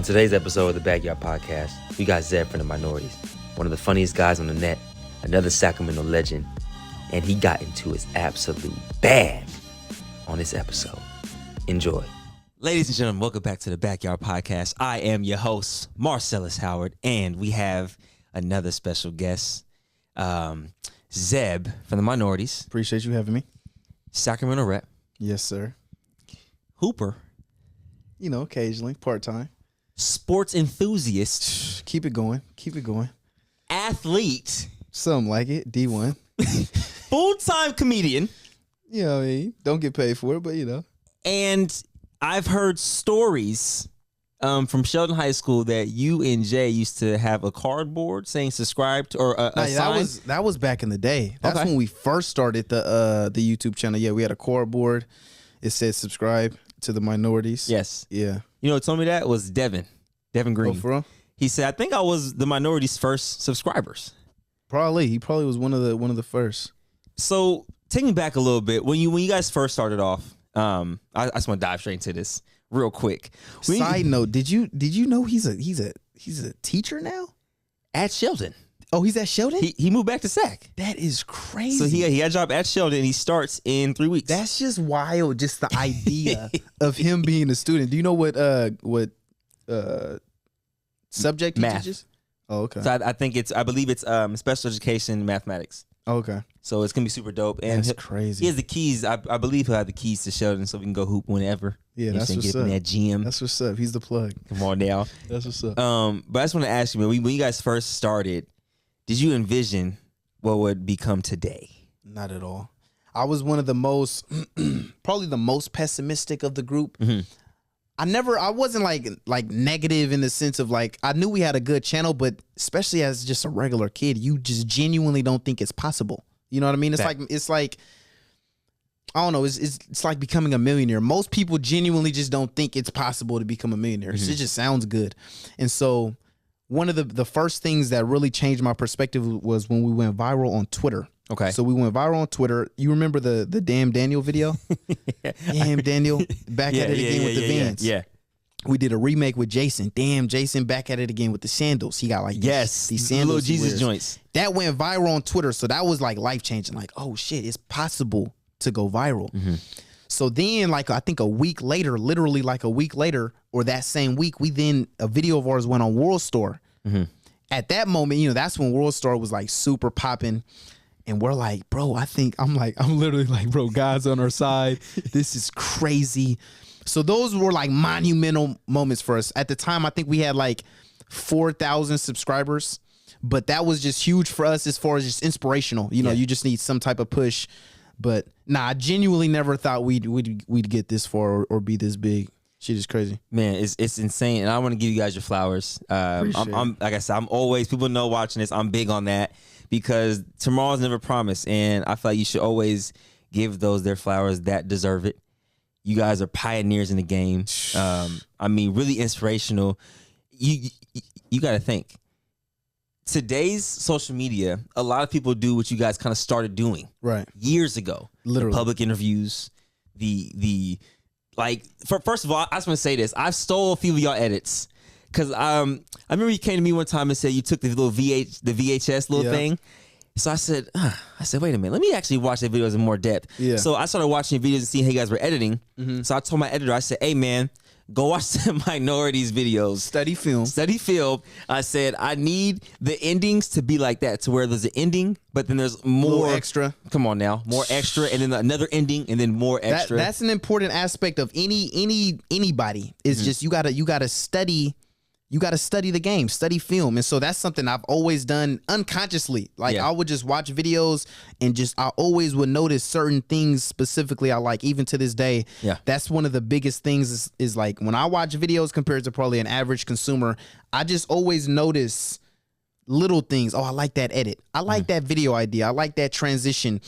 On today's episode of the Backyard Podcast, we got Zeb from the Minorities, one of the funniest guys on the net, another Sacramento legend, and he got into his absolute bag on this episode. Enjoy. Ladies and gentlemen, welcome back to the Backyard Podcast. I am your host, Marcellus Howard, and we have another special guest, Zeb from the Minorities. Appreciate you having me. Sacramento rep. Yes, sir. Hooper. You know, occasionally, part-time. Sports enthusiast. Keep it going. Keep it going. Athlete. Something like it. D1. Full-time comedian. You know what I mean? Don't get paid for it, but you know. And I've heard stories from Sheldon High School that you and Jay used to have a cardboard saying subscribe to, or a sign. That was back in the day. That's Okay. when we first started the YouTube channel. Yeah, we had a cardboard. It said subscribe to the Minorities. Yes. Yeah. You know what told me that was Devin Green. Oh, for real? He said, I think I was the Minorities' first subscribers. Probably. He probably was one of the first. So take me back a little bit. When you guys first started off, I just want to dive straight into this real quick. Side note, did you know he's a teacher now? At Sheldon. Oh, he's at Sheldon? He moved back to Sac. That is crazy. So he had a job at Sheldon, and he starts in 3 weeks. That's just wild. Just the idea of him being a student. Do you know what subject he Math. teaches? Oh, okay. So I believe it's special education mathematics. Oh, okay. So it's gonna be super dope. And That's crazy. He has the keys. I believe he'll have the keys to Sheldon, so we can go hoop whenever. Yeah, You know that's what I'm saying? what's Get up in up. that gym. That's what's up. He's the plug. Come on now. That's what's up. But I just want to ask you, man, when you guys first started, did you envision what would become today? Not at all. I was one of the most, probably the most pessimistic of the group. Mhm. I wasn't like negative in the sense of like, I knew we had a good channel, but especially as just a regular kid, you just genuinely don't think it's possible. You know what I mean? It's like, I don't know. It's like becoming a millionaire. Most people genuinely just don't think it's possible to become a millionaire. Mm-hmm. It just sounds good. And so one of the first things that really changed my perspective was when we went viral on Twitter. Okay. So we went viral on Twitter. You remember the Damn Daniel video? Damn Daniel, back at it again with the Vans. Yeah. We did a remake with Jason. Damn, Jason, back at it again with the sandals. He got like these sandals. Little he Jesus wears. joints. That went viral on Twitter. So that was like life changing. Like, oh shit, it's possible to go viral. Mm-hmm. So then, like, I think literally like a week later, or that same week, a video of ours went on World Store. Mm-hmm. At that moment, you know, that's when World Store was like super popping. And we're like, bro, I'm literally like, bro, God's on our side. This is crazy. So those were like monumental moments for us. At the time, I think we had like 4,000 subscribers, but that was just huge for us as far as just inspirational. You know, you just need some type of push. But I genuinely never thought we'd get this far or be this big. Shit is crazy. Man, it's insane. And I want to give you guys your flowers. I'm like I said, I'm always, people know watching this, I'm big on that because tomorrow's never promised. And I feel like you should always give those their flowers that deserve it. You guys are pioneers in the game. I mean, really inspirational. You got to think. Today's social media, a lot of people do what you guys kind of started doing Right. years ago. Literally. The public interviews, first of all, I just want to say this. I stole a few of y'all edits because I remember you came to me one time and said you took the little VHS thing. So I said, wait a minute, let me actually watch the videos in more depth. Yeah. So I started watching videos and seeing how you guys were editing. Mm-hmm. So I told my editor, I said, hey man, go watch the Minorities videos. Study film. I said, I need the endings to be like that, to where there's an ending, but then there's more extra. Come on now, more extra, and then another ending, and then more extra. That's an important aspect of anybody. Is just you gotta study. You got to study the game, study film. And so that's something I've always done unconsciously. Like I would just watch videos and I always would notice certain things specifically I like, even to this day. Yeah. That's one of the biggest things is like when I watch videos compared to probably an average consumer, I just always notice little things. Oh, I like that edit. I like that video idea. I like that transition.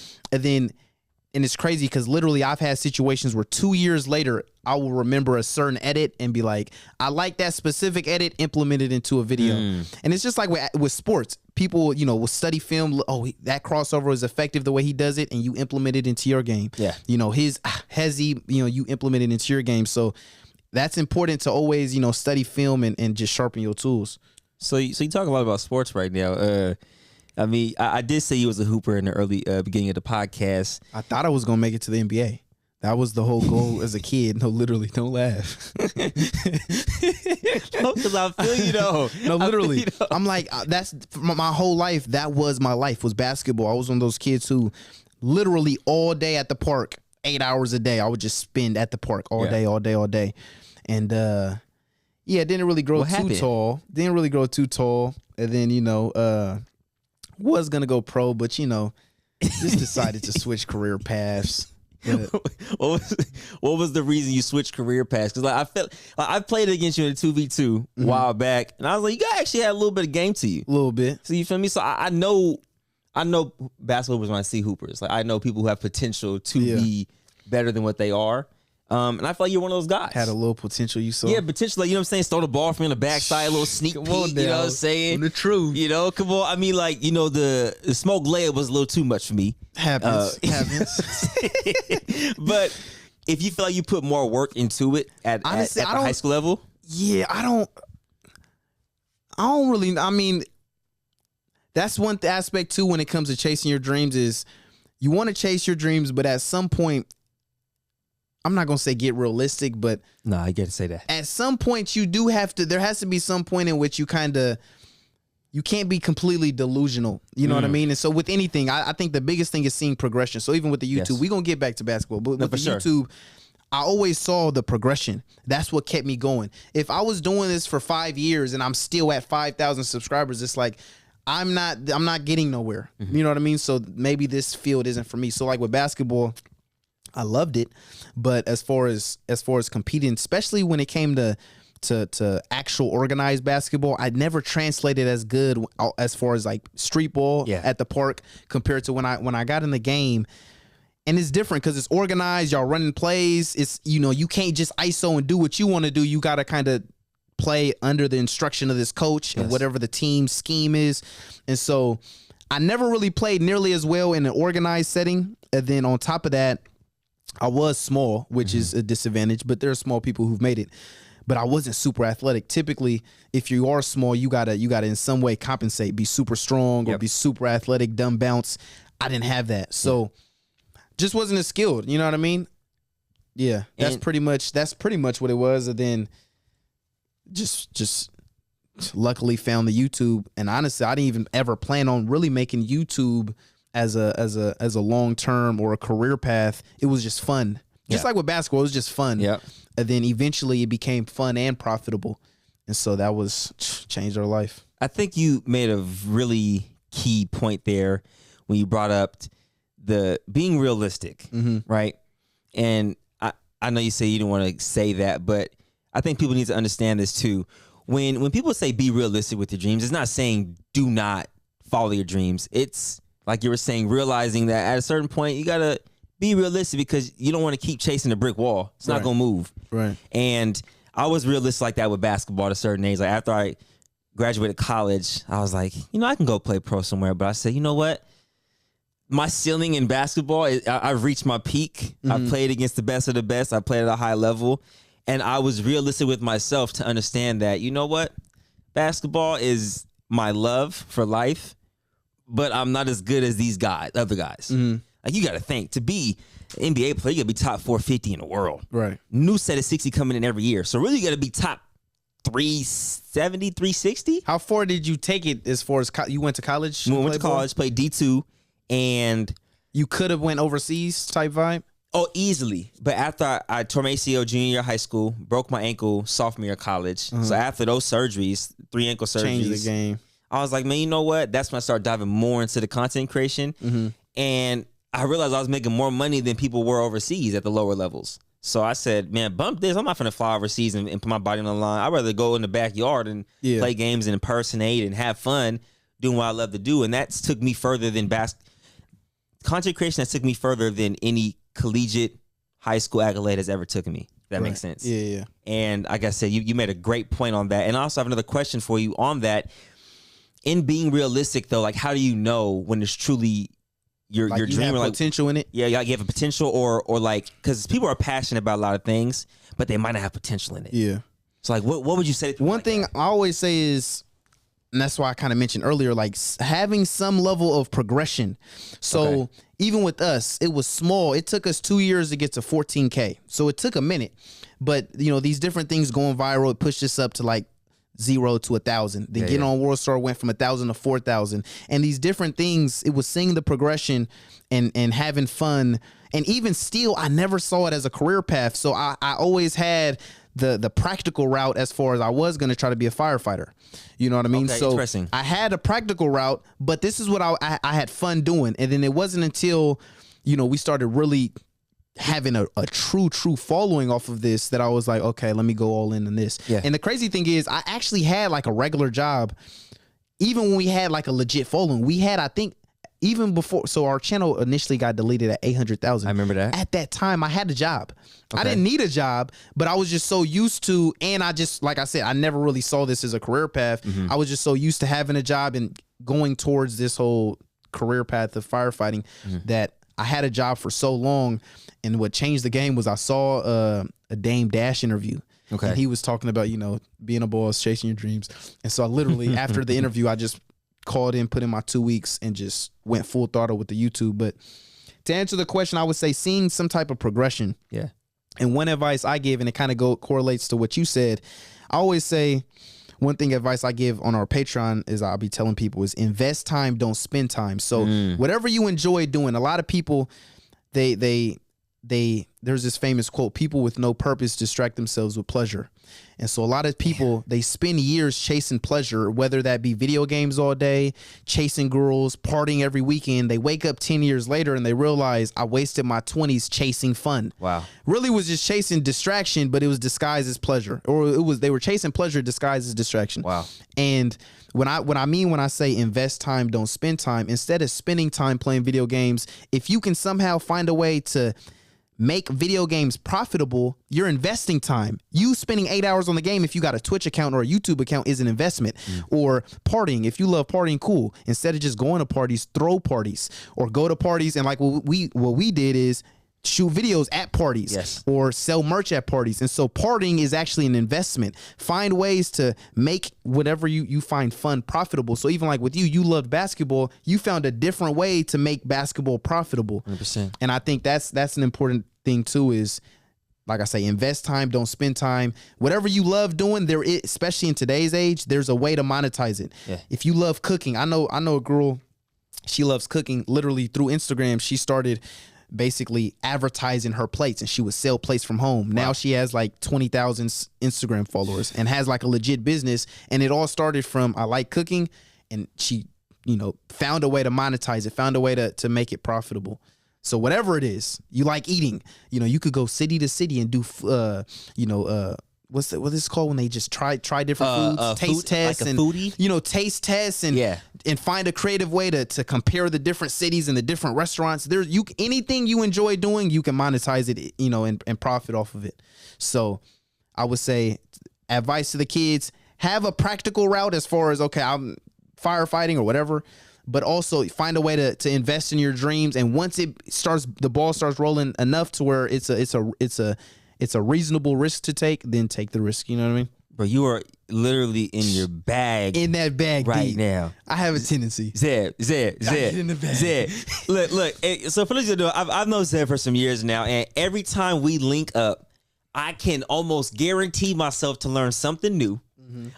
And it's crazy because literally I've had situations where 2 years later, I will remember a certain edit and be like, I like that specific edit implemented into a video. And it's just like with sports. People, you know, will study film. Oh, that crossover is effective the way he does it, and you implement it into your game. Yeah. You know, his Hezzy, you know, you implement it into your game. So that's important to always, study film and just sharpen your tools. So you talk a lot about sports right now. I mean, I did say you was a hooper in the early beginning of the podcast. I thought I was going to make it to the NBA. That was the whole goal as a kid. No, literally, don't laugh. No, because I feel you though. No, literally. I'm like, that's my whole life. That was my life, was basketball. I was one of those kids who literally all day at the park, 8 hours a day, I would just spend at the park all day. And didn't really grow too tall. Didn't really grow too tall. And then, was going to go pro, but, just decided to switch career paths. What was the reason you switched career paths? Because I felt like I played against you in a 2v2 a while back, and I was like, you actually had a little bit of game to you, a little bit. So you feel me? So I know basketball hoopers when I see hoopers. Like I know people who have potential to be better than what they are. And I feel like you're one of those guys. Had a little potential, you saw. Yeah, potential. Like, you know what I'm saying? Throw the ball from the backside, a little sneak peek. You know what I'm saying? The truth. Come on. I mean, like, the smoke layup was a little too much for me. Happens. But if you feel like you put more work into it at the high school level? Yeah, I don't really, I mean, that's one aspect too when it comes to chasing your dreams is you want to chase your dreams, but at some point, I'm not going to say get realistic, but no, I get to say that. At some point you do have to, there has to be some point in which you can't be completely delusional. You know what I mean? And so with anything, I think the biggest thing is seeing progression. So even with the YouTube, we're going to get back to basketball, but with the YouTube, I always saw the progression. That's what kept me going. If I was doing this for 5 years and I'm still at 5,000 subscribers, it's like, I'm not getting nowhere. You know what I mean? So maybe this field isn't for me. So like with basketball, I loved it, but as far as competing, especially when it came to actual organized basketball, I never translated as good as far as like street ball at the park compared to when I got in the game. And it's different because it's organized. Y'all running plays. It's you can't just ISO and do what you want to do. You got to kind of play under the instruction of this coach and whatever the team scheme is. And so I never really played nearly as well in an organized setting. And then on top of that, I was small, which is a disadvantage, but there are small people who've made it. But I wasn't super athletic. Typically, if you are small, you gotta in some way compensate, be super strong or be super athletic, dumb bounce. I didn't have that, so just wasn't as skilled. You know what I mean? Yeah, that's pretty much what it was. And then just luckily found the YouTube. And honestly, I didn't even ever plan on really making YouTube as a long term or a career path. It was just fun. Just like with basketball, it was just fun. Yeah. And then eventually it became fun and profitable. And so that changed our life. I think you made a really key point there when you brought up the being realistic, right? And I know you say you didn't want to say that, but I think people need to understand this too. When people say be realistic with your dreams, it's not saying do not follow your dreams. It's like you were saying, realizing that at a certain point, you got to be realistic because you don't want to keep chasing the brick wall. It's not going to move. Right. And I was realistic like that with basketball at a certain age. Like after I graduated college, I was like, I can go play pro somewhere. But I said, you know what? My ceiling in basketball, I've reached my peak. I played against the best of the best. I played at a high level. And I was realistic with myself to understand that, you know what? Basketball is my love for life. But I'm not as good as these other guys. Like you got to think, to be an NBA player, you got to be top 450 in the world. Right. New set of 60 coming in every year. So really you got to be top 370, 360. How far did you take it as far as you went to college? Went to college, played D2, and you could have went overseas type vibe? Oh, easily. But after I tore my ACL junior year of high school, broke my ankle sophomore year of college. So after those surgeries, 3 ankle surgeries. Changed the game. I was like, man, you know what? That's when I started diving more into the content creation. And I realized I was making more money than people were overseas at the lower levels. So I said, man, bump this. I'm not going to fly overseas and put my body on the line. I'd rather go in the backyard and play games and impersonate and have fun doing what I love to do. And that's took me further than content creation. That took me further than any collegiate high school accolade has ever taken me. That makes sense. Yeah. And like I said, you made a great point on that. And I also have another question for you on that. In being realistic, though, like how do you know when it's truly your like dream, you have or like potential in it. Yeah, you have a potential, or like, because people are passionate about a lot of things, but they might not have potential in it. Yeah. So like, what would you say to people One like thing that? I always say is, and that's why I kind of mentioned earlier, like having some level of progression. So even with us, it was small. It took us 2 years to get to 14K. So it took a minute, but you know, these different things going viral, it pushed us up to like 0 to 1,000. Then getting on World Star went from 1,000 to 4,000. And these different things, it was seeing the progression and having fun. And even still, I never saw it as a career path. So I always had the practical route as far as I was going to try to be a firefighter. You know what I mean? Okay, so interesting. I had a practical route, but this is what I had fun doing. And then it wasn't until, you know, we started really having a true following off of this that I was like, okay, let me go all in on this. Yeah. And the crazy thing is, I actually had like a regular job, even when we had like a legit following. We had, I think, even before, so our channel initially got deleted at 800,000. I remember that. At that time, I had a job. Okay. I didn't need a job, but I was just so used to, and I just, like I said, I never really saw this as a career path. I was just so used to having a job and going towards this whole career path of firefighting that I had a job for so long. And what changed the game was I saw a Dame Dash interview. Okay. And he was talking about, you know, being a boss, chasing your dreams. And so I literally, after the interview, I just called in, put in my 2 weeks, and just went full throttle with the YouTube. But to answer the question, I would say seeing some type of progression. Yeah. And one advice I give, and it kind of correlates to what you said, I always say one thing advice I give on our Patreon is I'll be telling people is invest time, don't spend time. So whatever you enjoy doing, a lot of people, there's this famous quote, people with no purpose distract themselves with pleasure. And so a lot of people, they spend years chasing pleasure, whether that be video games all day, chasing girls, partying every weekend. They wake up 10 years later and they realize I wasted my 20s chasing fun. Wow. Really was just chasing distraction, but it was disguised as pleasure, or they were chasing pleasure disguised as distraction. Wow. And when I say invest time, don't spend time, instead of spending time playing video games, if you can somehow find a way to make video games profitable, you're investing time. You spending 8 hours on the game, if you got a Twitch account or a YouTube account, is an investment. Or partying, if you love partying, cool. Instead of just going to parties, throw parties, or go to parties. And like what we did is shoot videos at parties, or sell merch at parties. And so partying is actually an investment. Find ways to make whatever you find fun profitable. So even like with you loved basketball, you found a different way to make basketball profitable. 100%. And I think that's an important thing too, is like I say, invest time, don't spend time. Whatever you love doing, especially in today's age, there's a way to monetize it. Yeah. If you love cooking, I know a girl, she loves cooking. Literally through Instagram, she started basically advertising her plates, and she would sell plates from home. Wow. Now she has like 20,000 Instagram followers and has like a legit business. And it all started from, I like cooking, and she, you know, found a way to monetize it, found a way to make it profitable. So whatever it is, you like eating, you know, you could go city to city and do, what is it called when they just try different foods, taste tests, like a and foodie? You know, taste tests and find a creative way to compare the different cities and the different restaurants. Anything you enjoy doing, you can monetize it, you know, and profit off of it. So I would say advice to the kids, have a practical route as far as, okay, I'm firefighting or whatever, but also find a way to invest in your dreams. And once the ball starts rolling enough to where it's a reasonable risk to take, then take the risk. You know what I mean? But you are literally in your bag. In that bag right deep. now. I have a tendency. Zeb. In the bag. Zeb. Look. So for those of you who know, I've known Zeb for some years now, and every time we link up, I can almost guarantee myself to learn something new.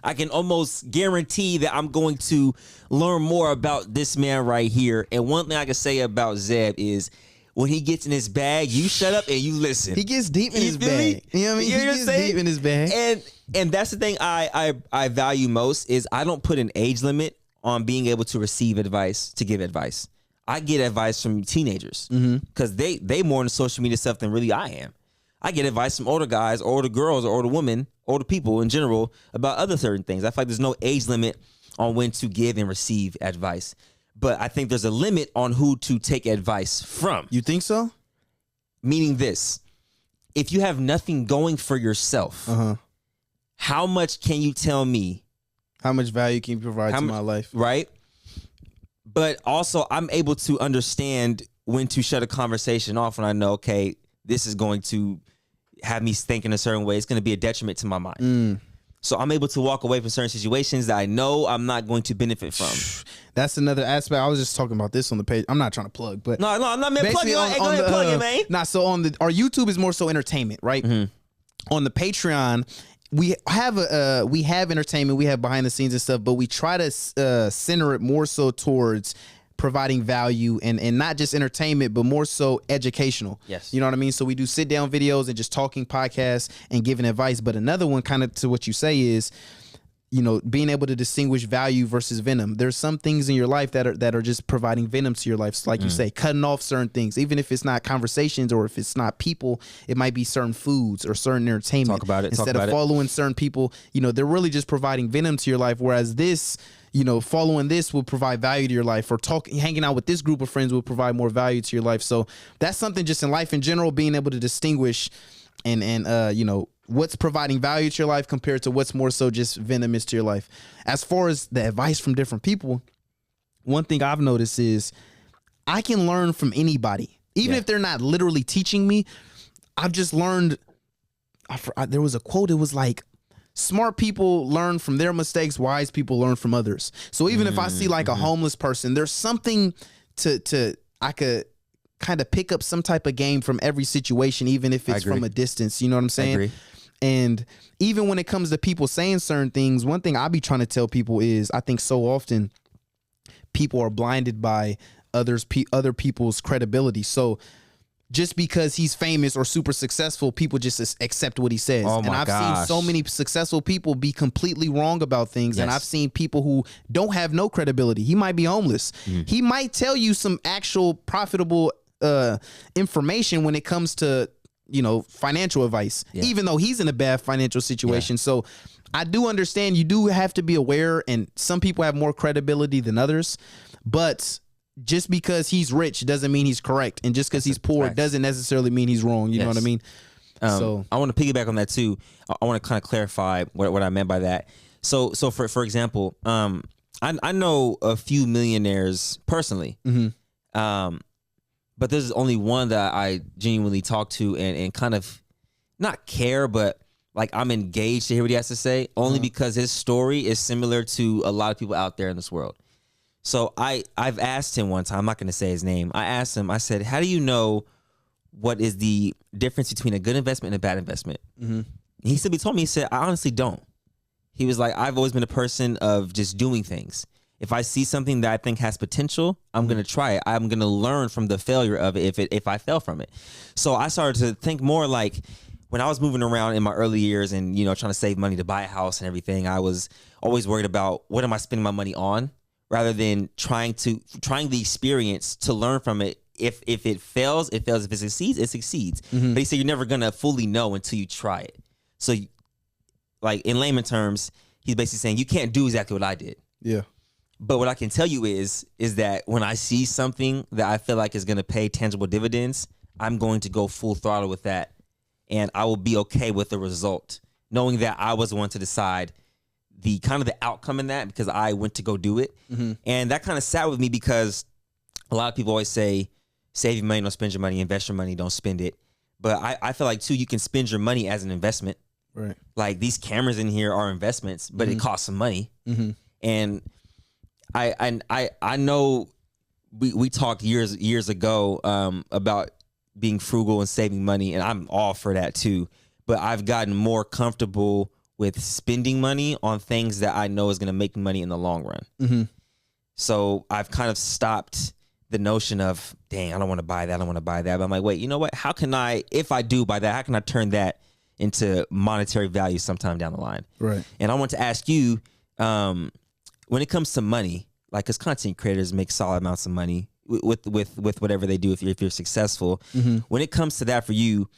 I can almost guarantee that I'm going to learn more about this man right here. And one thing I can say about Zeb is, when he gets in his bag, you shut up and you listen. He gets deep in his bag. You know what I mean? He gets deep in his bag. And that's the thing I value most, is I don't put an age limit on being able to receive advice, to give advice. I get advice from teenagers because they more into social media stuff than really I am. I get advice from older guys, or older girls, or older women, older people in general about other certain things. I feel like there's no age limit on when to give and receive advice. But I think there's a limit on who to take advice from. You think so? Meaning this, if you have nothing going for yourself, how much can you tell me? How much value can you provide to my life? Right? But also, I'm able to understand when to shut a conversation off when I know, okay, this is going to have me thinking a certain way. It's going to be a detriment to my mind. So I'm able to walk away from certain situations that I know I'm not going to benefit from. That's another aspect. I was just talking about this on the page. I'm not trying to plug, but no, I'm not man. Plug it. Go ahead, plug it, man. Nah, so on our YouTube is more so entertainment, right? On the Patreon, we have entertainment, we have behind the scenes and stuff, but we try to center it more so towards providing value and not just entertainment, but more so educational. Yes. You know what I mean? So we do sit down videos and just talking podcasts and giving advice. But another one kind of to what you say is, you know, being able to distinguish value versus venom. There's some things in your life that are just providing venom to your life. So like you say, cutting off certain things, even if it's not conversations or if it's not people, it might be certain foods or certain entertainment. Talk about it. Instead of following certain people, you know, they're really just providing venom to your life. Whereas this, you know, following this will provide value to your life, or hanging out with this group of friends will provide more value to your life. So that's something just in life in general, being able to distinguish and you know, what's providing value to your life compared to what's more so just venomous to your life. As far as the advice from different people, one thing I've noticed is I can learn from anybody, even if they're not literally teaching me. I've just learned. There was a quote. It was like, smart people learn from their mistakes. Wise people learn from others. So even if I see like a homeless person, there's something I could kind of pick up some type of game from every situation, even if it's from a distance. You know what I'm saying? I agree. And even when it comes to people saying certain things, one thing I be trying to tell people is I think so often people are blinded by other people's credibility. So just because he's famous or super successful, people just accept what he says. Oh and I've seen so many successful people be completely wrong about things. Yes. And I've seen people who don't have no credibility. He might be homeless. He might tell you some actual profitable information when it comes to, you know, financial advice, even though he's in a bad financial situation. So I do understand you do have to be aware, and some people have more credibility than others, but just because he's rich doesn't mean he's correct. And just because he's poor doesn't necessarily mean he's wrong. You know what I mean? So I want to piggyback on that too. I want to kind of clarify what I meant by that. So for example, I know a few millionaires personally. But there's only one that I genuinely talk to and kind of not care, but like I'm engaged to hear what he has to say, only because his story is similar to a lot of people out there in this world. So I've asked him one time, I'm not going to say his name. I asked him, I said, how do you know what is the difference between a good investment and a bad investment? He told me, he said, I honestly don't. He was like, I've always been a person of just doing things. If I see something that I think has potential, I'm going to try it. I'm going to learn from the failure of it if I fail from it. So I started to think more like when I was moving around in my early years and, you know, trying to save money to buy a house and everything, I was always worried about what am I spending my money on rather than trying the experience to learn from it. If it fails, it fails. If it succeeds, it succeeds. But he said you're never going to fully know until you try it. So like in layman terms, he's basically saying you can't do exactly what I did. Yeah. But what I can tell you is that when I see something that I feel like is going to pay tangible dividends, I'm going to go full throttle with that. And I will be okay with the result, knowing that I was the one to decide the kind of the outcome in that because I went to go do it. And that kind of sat with me because a lot of people always say, save your money, don't spend your money, invest your money, don't spend it. But I feel like, too, you can spend your money as an investment. Right. Like these cameras in here are investments, but it costs some money. And I know we talked years ago about being frugal and saving money, and I'm all for that too. But I've gotten more comfortable with spending money on things that I know is going to make money in the long run. So I've kind of stopped the notion of, dang, I don't want to buy that. I don't want to buy that. But I'm like, wait, you know what? How can I, if I do buy that, how can I turn that into monetary value sometime down the line? Right. And I want to ask you, when it comes to money, like, because content creators make solid amounts of money with whatever they do if you're successful. When it comes to that for you,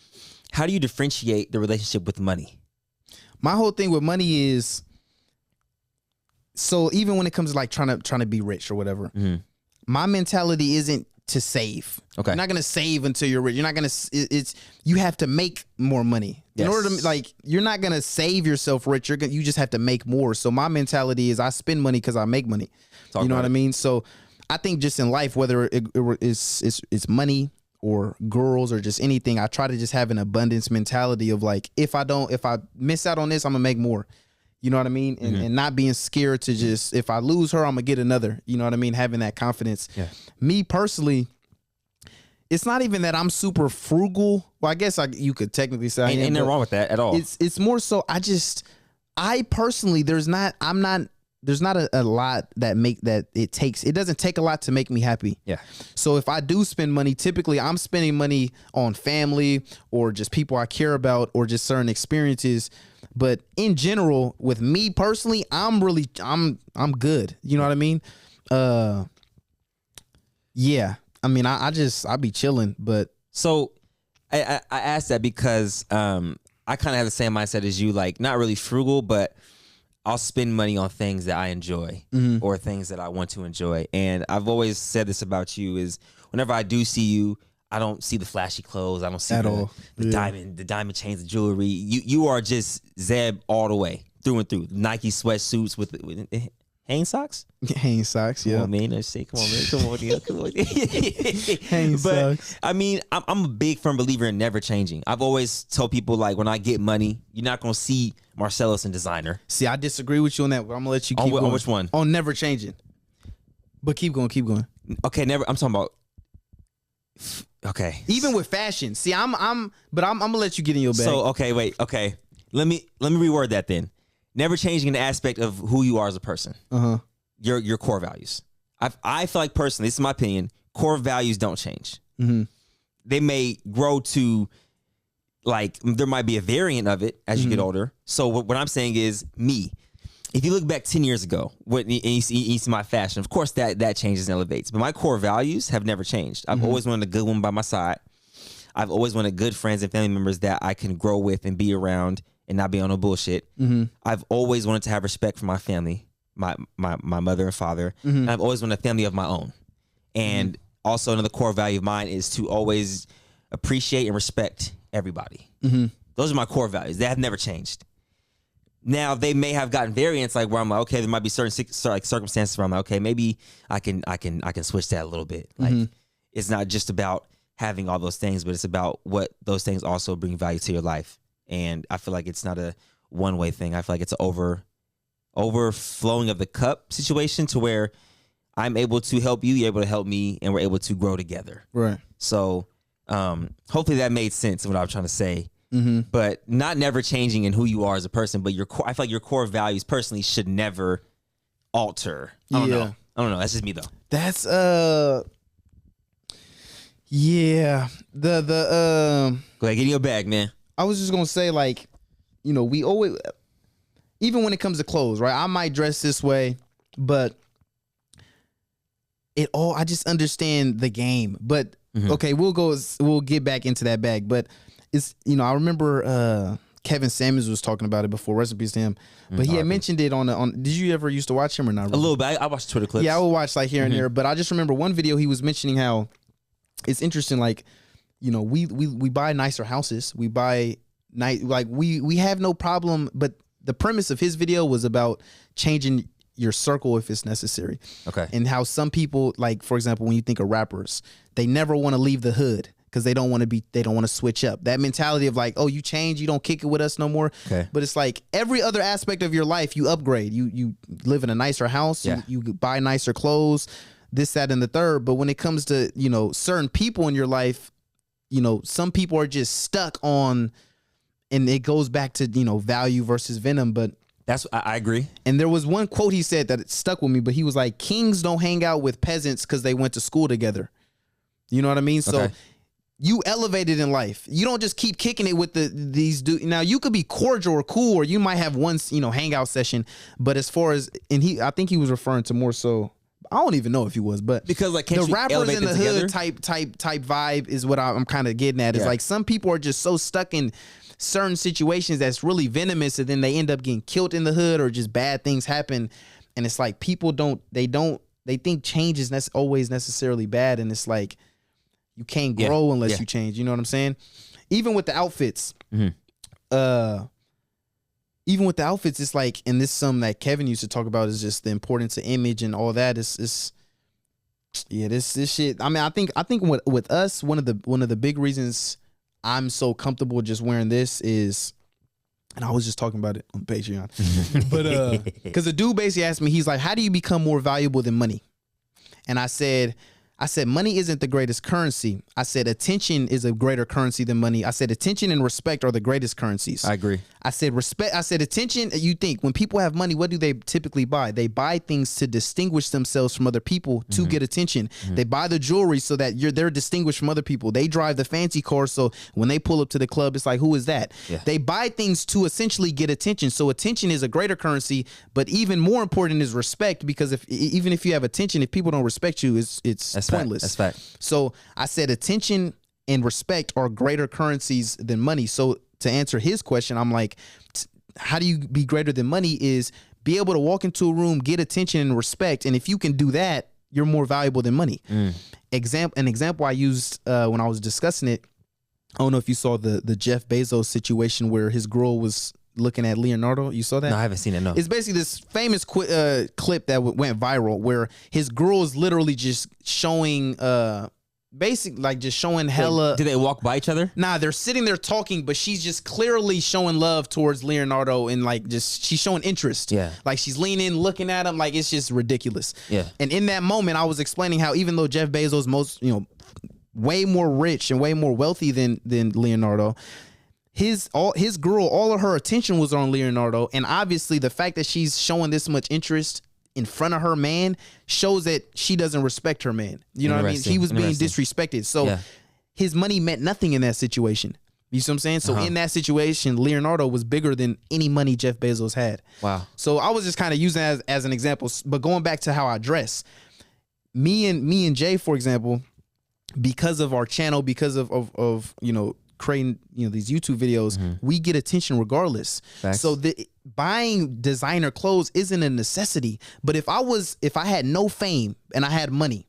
how do you differentiate the relationship with money? My whole thing with money is, so even when it comes to like trying to be rich or whatever, my mentality isn't to save. Okay. You're not going to save until you're rich. You're not going to, you have to make more money. Yes. In order to, like, you're not going to save yourself rich. You just have to make more. So my mentality is I spend money because I make money. You know what I mean? So I think just in life, whether it's money or girls or just anything, I try to just have an abundance mentality of like, if I miss out on this, I'm gonna make more. You know what I mean? And not being scared to just, if I lose her, I'm gonna get another. You know what I mean? Having that confidence. Yeah. Me personally, it's not even that I'm super frugal. Well, I guess you could technically say ain't nothing wrong with that at all. It's more so I personally, there's not a lot it doesn't take a lot to make me happy. Yeah. So if I do spend money, typically I'm spending money on family or just people I care about or just certain experiences. But in general, with me personally, I'm good. You know what I mean? Yeah. I mean, I be chilling, but so I asked that because I kind of have the same mindset as you, like not really frugal, but I'll spend money on things that I enjoy or things that I want to enjoy. And I've always said this about you is whenever I do see you, I don't see the flashy clothes. I don't see the diamond chains, the jewelry. You are just Zeb all the way through and through. Nike sweatsuits with Hanes socks. Hanes socks, yeah. Come on, man. Let's say, come on, Hanes socks. I mean, I'm a big firm believer in never changing. I've always told people like when I get money, you're not gonna see Marcellus in designer. See, I disagree with you on that. I'm gonna let you keep going. On which one? On never changing. But keep going. Okay, never. I'm talking about. Okay. Even with fashion. See, I'm gonna let you get in your bag. So okay, wait. Okay, let me reword that then. Never changing the aspect of who you are as a person. Your core values. I feel like personally, this is my opinion. Core values don't change. They may grow to like there might be a variant of it as you get older. So what I'm saying is me. If you look back 10 years ago, and you see my fashion, of course that changes and elevates. But my core values have never changed. I've always wanted a good woman by my side. I've always wanted good friends and family members that I can grow with and be around and not be on no bullshit. I've always wanted to have respect for my family, my mother and father. And I've always wanted a family of my own. And also another core value of mine is to always appreciate and respect everybody. Those are my core values. They have never changed. Now they may have gotten variants, like where I'm like, okay, there might be certain circumstances where I'm like, okay, maybe I can switch that a little bit. Like it's not just about having all those things, but it's about what those things also bring value to your life. And I feel like it's not a one-way thing. I feel like it's an overflowing of the cup situation to where I'm able to help you, you're able to help me, and we're able to grow together. Right. So hopefully that made sense of what I was trying to say. But not never changing in who you are as a person, but I feel like your core values personally should never alter. I don't know. That's just me though. That's yeah. The Go ahead, get in your bag, man. I was just gonna say, like, you know, we always, even when it comes to clothes, right? I might dress this way, but I just understand the game. But okay, we'll get back into that bag. But it's, you know, I remember Kevin Samuels was talking about it before. Rest in peace to him. But he had mentioned it on. Did you ever used to watch him or not? Really? A little bit. I watched Twitter clips. Yeah, I would watch like here and there. But I just remember one video he was mentioning how it's interesting. Like, you know, we buy nicer houses. We buy nice, like we have no problem. But the premise of his video was about changing your circle if it's necessary. Okay. And how some people, like for example, when you think of rappers, they never want to leave the hood because they don't want to switch up. That mentality of like, oh, you change, you don't kick it with us no more. Okay. But it's like every other aspect of your life, you upgrade. You live in a nicer house. Yeah. You buy nicer clothes, this, that, and the third. But when it comes to, you know, certain people in your life, you know, some people are just stuck on, and it goes back to, you know, value versus Venom. But I agree. And there was one quote he said that it stuck with me, but he was like, kings don't hang out with peasants because they went to school together. You know what I mean? So you elevated in life. You don't just keep kicking it with these dudes. Now you could be cordial or cool, or you might have one, you know, hangout session. But as far as, I think he was referring to more so, I don't even know if he was, but because like the rappers in the hood type vibe is what I'm kind of getting at. Is like some people are just so stuck in certain situations that's really venomous, and then they end up getting killed in the hood, or just bad things happen. And it's like people they think change is always necessarily bad, and it's like you can't grow unless you change. You know what I'm saying? Even with the outfits, it's like, and this is something that Kevin used to talk about, is just the importance of image and all that. It's Yeah, this shit. I mean, I think with us, one of the big reasons I'm so comfortable just wearing this is, and I was just talking about it on Patreon, but because the dude basically asked me, he's like, how do you become more valuable than money? And I said, money isn't the greatest currency. I said, attention is a greater currency than money. I said, attention and respect are the greatest currencies. I agree. I said, respect. I said, attention. You think when people have money, what do they typically buy? They buy things to distinguish themselves from other people to get attention. They buy the jewelry so that they're distinguished from other people. They drive the fancy car, so when they pull up to the club, it's like, who is that? Yeah. They buy things to essentially get attention. So attention is a greater currency, but even more important is respect, because even if you have attention, if people don't respect you, it's That's pointless. That's fact. So I said attention and respect are greater currencies than money. So to answer his question, I'm like, how do you be greater than money? Is be able to walk into a room, get attention and respect. And if you can do that, you're more valuable than money. An example I used when I was discussing it, I don't know if you saw the Jeff Bezos situation where his girl was looking at Leonardo. You saw that? No, I haven't seen it, no. It's basically this famous clip that went viral where his girl is literally just showing basically like just showing hella. Wait, do they walk by each other? Nah, they're sitting there talking, but she's just clearly showing love towards Leonardo, and like just she's showing interest. Yeah. Like she's leaning, looking at him, like it's just ridiculous. Yeah. And in that moment, I was explaining how even though Jeff Bezos way more rich and way more wealthy than Leonardo, his girl, all of her attention was on Leonardo, and obviously the fact that she's showing this much interest in front of her man shows that she doesn't respect her man. You know what I mean? He was being disrespected. So his money meant nothing in that situation. You see what I'm saying? So in that situation, Leonardo was bigger than any money Jeff Bezos had. Wow. So I was just kind of using that as an example. But going back to how I dress, me and Jay, for example, because of our channel, because of creating these YouTube videos, we get attention regardless. Facts. So buying designer clothes isn't a necessity. But if I had no fame and I had money,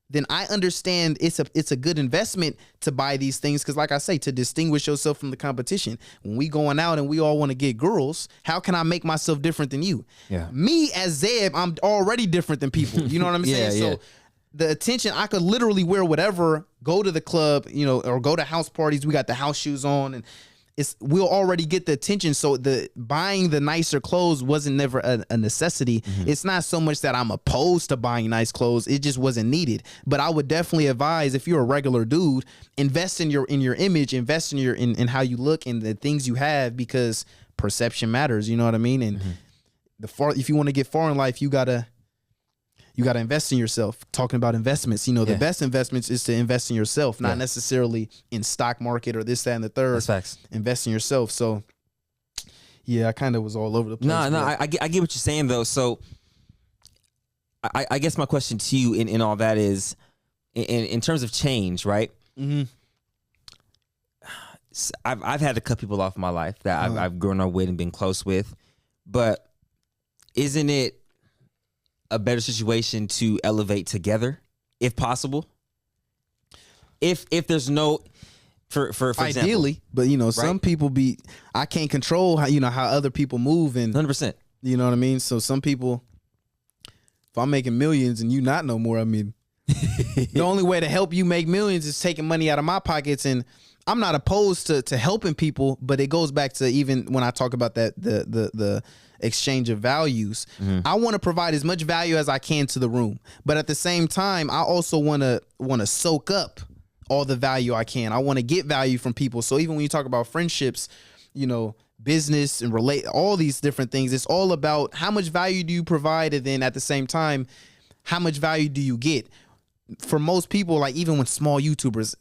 then I understand it's a good investment to buy these things, because like I say, to distinguish yourself from the competition. When we going out and we all want to get girls, how can I make myself different than you? Yeah. Me as Zeb, I'm already different than people. You know what I'm saying? So the attention, I could literally wear whatever, go to the club, or go to house parties. We got the house shoes on, and we'll already get the attention. So the buying the nicer clothes wasn't never a necessity. It's not so much that I'm opposed to buying nice clothes. It just wasn't needed. But I would definitely advise, if you're a regular dude, invest in your image, invest in how you look and the things you have, because perception matters. You know what I mean? And if you want to get far in life, you gotta invest in yourself. Talking about investments, the best investments is to invest in yourself, not necessarily in stock market or this, that, and the third. That's facts. Invest in yourself. So, yeah, I kind of was all over the place. No, I get what you're saying, though. So, I guess my question to you in all that is, in terms of change, right? I've had to cut people off in my life that I've grown up with and been close with, but isn't it a better situation to elevate together, if possible? If there's no, for ideally, example, but some people I can't control how other people move, and 100%. You know what I mean? So some people, if I'm making millions and you not no more, I mean, the only way to help you make millions is taking money out of my pockets. And I'm not opposed to helping people, but it goes back to even when I talk about that the exchange of values. I want to provide as much value as I can to the room, but at the same time, I also want to soak up all the value I can. I want to get value from people. So even when you talk about friendships, business and relate, all these different things, it's all about how much value do you provide, and then at the same time, how much value do you get? For most people, like even when small YouTubers,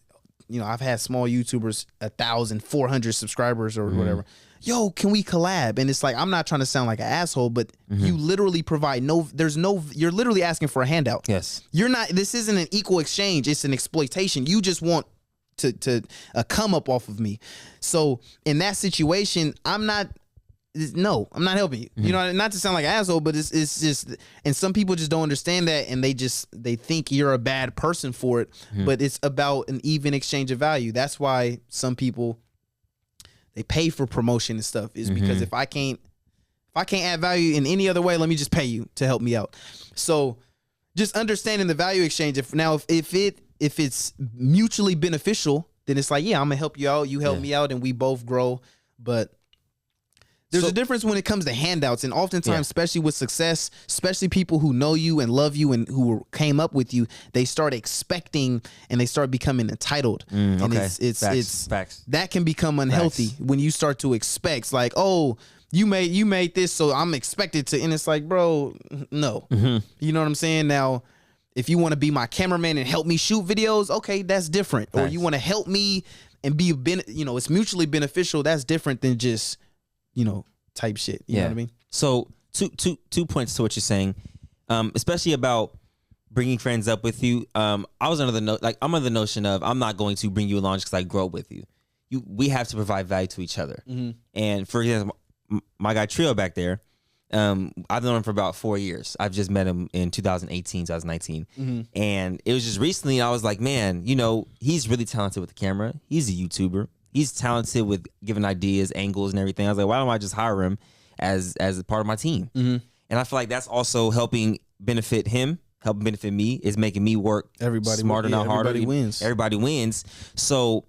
I've had small YouTubers 1,400 subscribers or whatever. Yo, can we collab? And it's like, I'm not trying to sound like an asshole, but you literally provide you're literally asking for a handout. Yes. This isn't an equal exchange. It's an exploitation. You just want to come up off of me. So in that situation, I'm not helping you. Not to sound like an asshole, but it's just, and some people just don't understand that, and they think you're a bad person for it. But it's about an even exchange of value. That's why some people, they pay for promotion and stuff, is because if I can't add value in any other way, let me just pay you to help me out. So just understanding the value exchange. If it's mutually beneficial, then it's like, yeah, I'm gonna help you out, you help me out, and we both grow. But there's a difference when it comes to handouts, and oftentimes, especially with success, especially people who know you and love you and who came up with you, they start expecting and they start becoming entitled. And it's Facts. that can become unhealthy when you start to expect, like, oh, you made this, so I'm expected to, and it's like, bro, no. You know what I'm saying? Now, if you want to be my cameraman and help me shoot videos, okay, that's different. Or you want to help me and be it's mutually beneficial. That's different than just type shit. You know what I mean? So two points to what you're saying, especially about bringing friends up with you. I was under I'm under the notion of I'm not going to bring you along just because I grow up with you. We have to provide value to each other. And for example, my guy Trio back there, I've known him for about 4 years. I've just met him in 2018, 2019. And it was just recently I was like, man, he's really talented with the camera. He's a YouTuber. He's talented with giving ideas, angles, and everything. I was like, why don't I just hire him as a part of my team? And I feel like that's also helping benefit him, helping benefit me, is making me work smarter, not harder. Everybody wins. So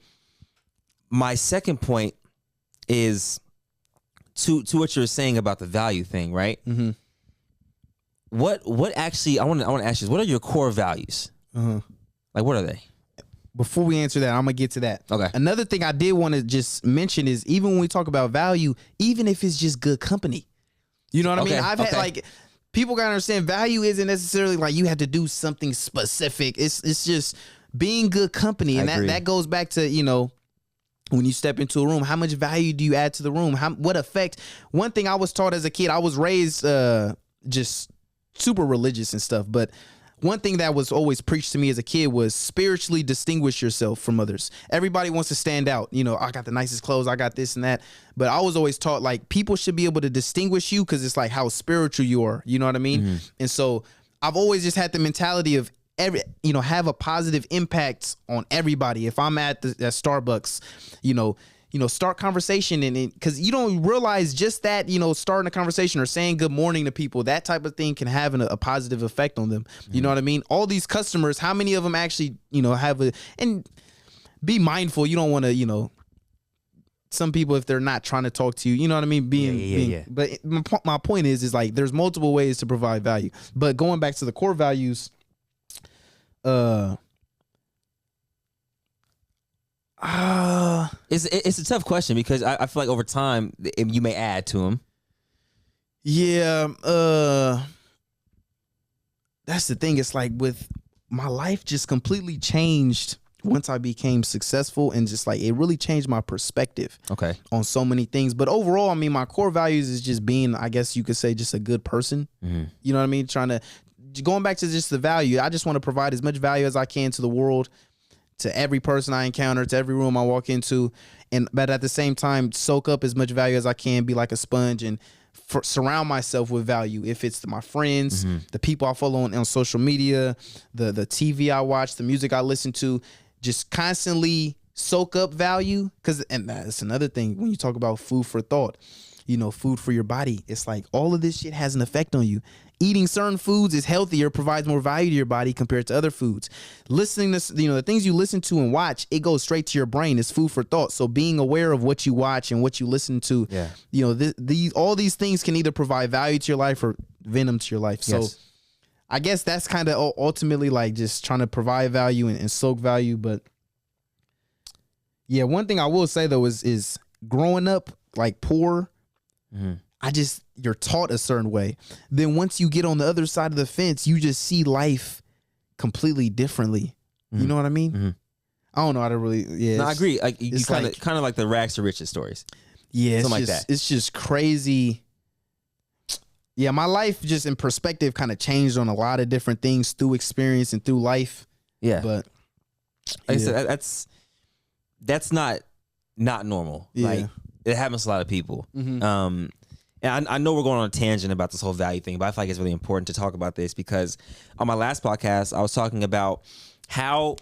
my second point is to what you were saying about the value thing, right? What actually, I want to ask you, what are your core values? Like, what are they? Before we answer that, I'm gonna get to that. Okay. Another thing I did want to just mention is, even when we talk about value, even if it's just good company, you know what I mean? I've had like, people gotta understand, value isn't necessarily like you have to do something specific. It's just being good company, and that goes back to when you step into a room, how much value do you add to the room? What effect? One thing I was taught as a kid, I was raised just super religious and stuff, but one thing that was always preached to me as a kid was spiritually distinguish yourself from others. Everybody wants to stand out. I got the nicest clothes, I got this and that. But I was always taught, like, people should be able to distinguish you because it's like how spiritual you are. You know what I mean? And so I've always just had the mentality of have a positive impact on everybody. If I'm at Starbucks, start conversation, and because you don't realize just that, starting a conversation or saying good morning to people, that type of thing can have a positive effect on them. You know what I mean? All these customers, how many of them actually, and be mindful. You don't want to, some people, if they're not trying to talk to you, you know what I mean? But my point is like, there's multiple ways to provide value. But going back to the core values, it's a tough question because I feel like over time you may add to them. Yeah, that's the thing. It's like, with my life just completely changed once I became successful, and just like, it really changed my perspective on so many things. But overall, I mean, my core values is just being, I guess you could say, just a good person. You know what I mean? Going back to just the value, I just want to provide as much value as I can to the world, to every person I encounter, to every room I walk into, but at the same time, soak up as much value as I can, be like a sponge, and surround myself with value. If it's my friends, the people I follow on social media, the TV I watch, the music I listen to, just constantly soak up value. And that's another thing when you talk about food for thought, food for your body. It's like, all of this shit has an effect on you. Eating certain foods is healthier, provides more value to your body compared to other foods. Listening to, the things you listen to and watch, it goes straight to your brain. It's food for thought. So being aware of what you watch and what you listen to, all these things can either provide value to your life or venom to your life. So I guess that's kind of ultimately like just trying to provide value and soak value. But yeah, one thing I will say though is growing up like poor, you're taught a certain way. Then once you get on the other side of the fence, you just see life completely differently. You know what I mean? I don't know how to really. Yeah, no, I agree. Like, you kind of like the rags to riches stories. Yeah, something like that. It's just crazy. Yeah, my life just in perspective kind of changed on a lot of different things through experience and through life. Yeah, but like I said, that's not normal. Yeah. Like, it happens to a lot of people. And I know we're going on a tangent about this whole value thing, but I feel like it's really important to talk about this because on my last podcast, I was talking about how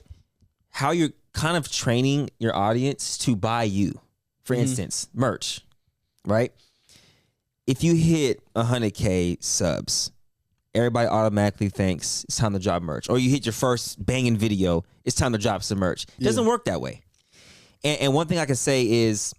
you're kind of training your audience to buy you. For instance, merch, right? If you hit 100K subs everybody automatically thinks it's time to drop merch. Or you hit your first banging video, it's time to drop some merch. It doesn't work that way. And one thing I can say is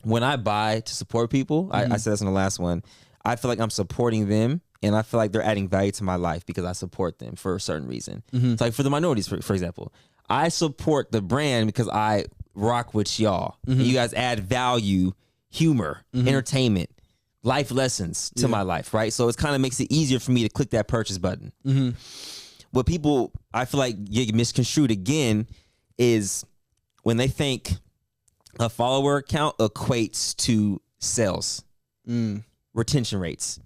when I buy to support people, I said this in the last one, I feel like I'm supporting them and I feel like they're adding value to my life because I support them for a certain reason. So like for the minorities, for example, I support the brand because I rock with y'all. And you guys add value, humor, entertainment, life lessons to my life, right? So it kind of makes it easier for me to click that purchase button. What people, I feel like, get misconstrued again is when they think a follower count equates to sales, retention rates,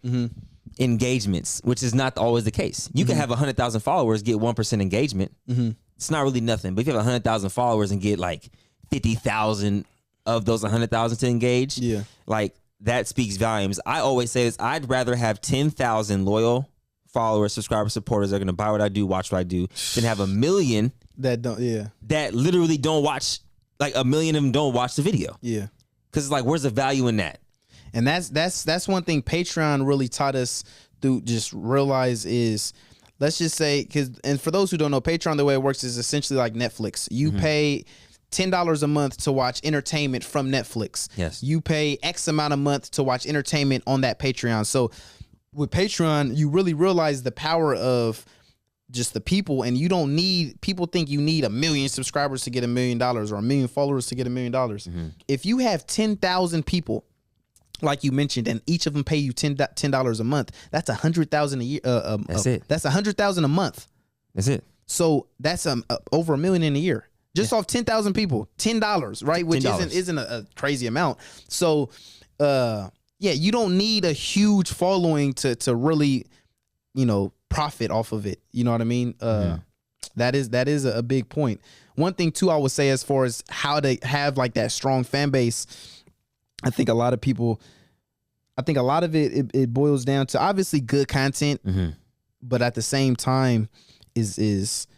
engagements, which is not always the case. You can have 100,000 followers, get 1% engagement. It's not really nothing. But if you have 100,000 followers and get like 50,000 of those 100,000 to engage, like that speaks volumes. I always say this, I'd rather have 10,000 loyal followers, subscribers, supporters that are going to buy what I do, watch what I do, than have 1 million that don't, that literally don't watch, like 1 million of them don't watch the video. Because it's like, where's the value in that? And that's one thing Patreon really taught us to just realize is, let's just say, and for those who don't know, Patreon, the way it works is essentially like Netflix. You pay $10 a month to watch entertainment from Netflix. You pay X amount a month to watch entertainment on that Patreon. So with Patreon, you really realize the power of just the people, and you don't need, people think you need 1 million subscribers to get $1 million or 1 million followers to get $1 million. If you have 10,000 people, like you mentioned, and each of them pay you $10 a month, that's 100,000 a year. That's it. That's 100,000 a month. That's it. So that's over $1 million in a year. Just off 10,000 people, $10, right? Which $10. isn't a crazy amount. So, you don't need a huge following to really, profit off of it. You know what I mean? That is a big point. One thing too, I would say as far as how to have like that strong fan base, I think a lot of it boils down to obviously good content, but at the same time is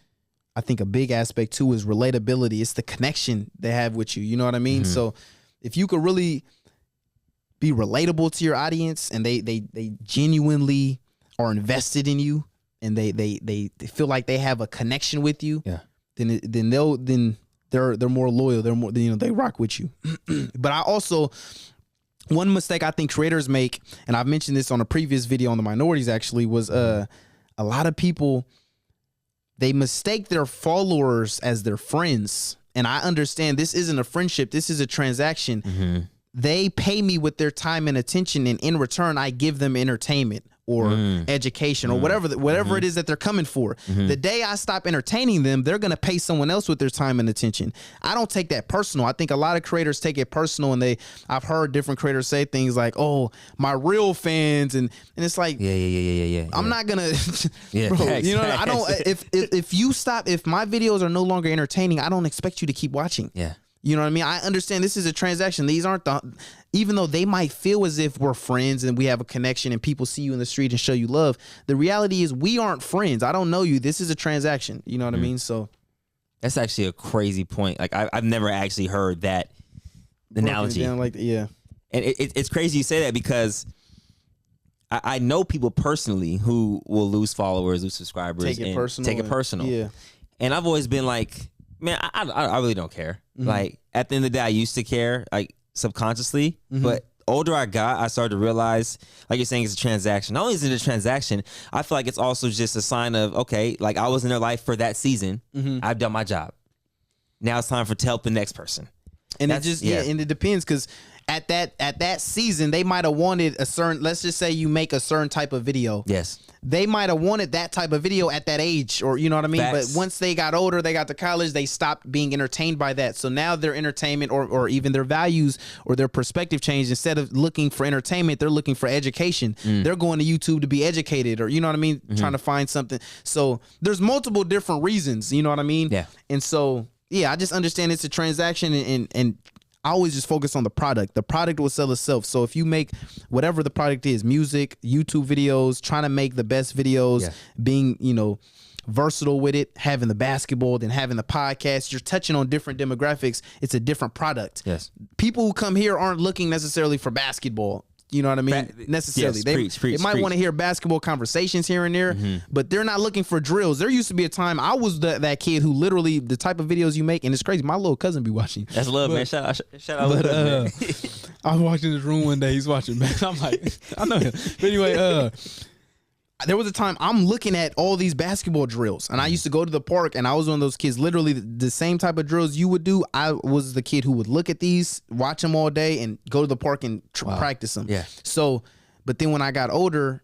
I think a big aspect too is relatability. It's the connection they have with you. You know what I mean? So if you could really be relatable to your audience and they genuinely are invested in you and they feel like they have a connection with you, then they're more loyal. They're more, they rock with you. But I also, one mistake I think creators make, and I've mentioned this on a previous video on the minorities actually, was a lot of people, they mistake their followers as their friends. And I understand this isn't a friendship. This is a transaction. They pay me with their time and attention, and in return, I give them entertainment or education or whatever it is that they're coming for. The day I stop entertaining them, they're going to pay someone else with their time and attention. I don't take that personal. I think a lot of creators take it personal, and I've heard different creators say things like, "Oh, my real fans," and it's like, I'm not gonna, bro. I don't. If my videos are no longer entertaining, I don't expect you to keep watching. You know what I mean? I understand this is a transaction. These aren't even though they might feel as if we're friends and we have a connection and people see you in the street and show you love, the reality is we aren't friends. I don't know you. This is a transaction. You know what I mean? So that's actually a crazy point. Like I've never actually heard that analogy. And it's crazy you say that because I know people personally who will lose followers, lose subscribers, take it personal. Yeah. And I've always been like, man, I really don't care. Like at the end of the day, I used to care, like subconsciously, but older I got, I started to realize, like you're saying, it's a transaction. Not only is it a transaction, I feel like it's also just a sign of, okay, like I was in their life for that season. I've done my job. Now it's time to help the next person. And it just and it depends because at that season they might have wanted a certain, let's just say you make a certain type of video. They might have wanted that type of video at that age, or you know what I mean? Facts. But once they got older, they got to college, they stopped being entertained by that. So now their entertainment or even their values or their perspective changed. Instead of looking for entertainment, they're looking for education. They're going to YouTube to be educated, or you know what I mean? Trying to find something. So there's multiple different reasons, you know what I mean? And so, I just understand it's a transaction, and I always just focus on the product. The product will sell itself. So if you make whatever the product is, music, YouTube videos, trying to make the best videos, being, versatile with it, having the basketball, then having the podcast, you're touching on different demographics. It's a different product. People who come here aren't looking necessarily for basketball. you know what I mean? Necessarily. Yes, They might want to hear basketball conversations here and there, but they're not looking for drills. There used to be a time I was that kid who literally, the type of videos you make, and it's crazy. My little cousin be watching. That's love, man. Shout out, little cousin, man. I was watching this room one day. He's watching, man. I'm like, I know him. But anyway, there was a time I'm looking at all these basketball drills, and I used to go to the park, and I was one of those kids, literally the same type of drills you would do. I was the kid who would look at these, watch them all day, and go to the park and practice them. Yeah. So, but then when I got older,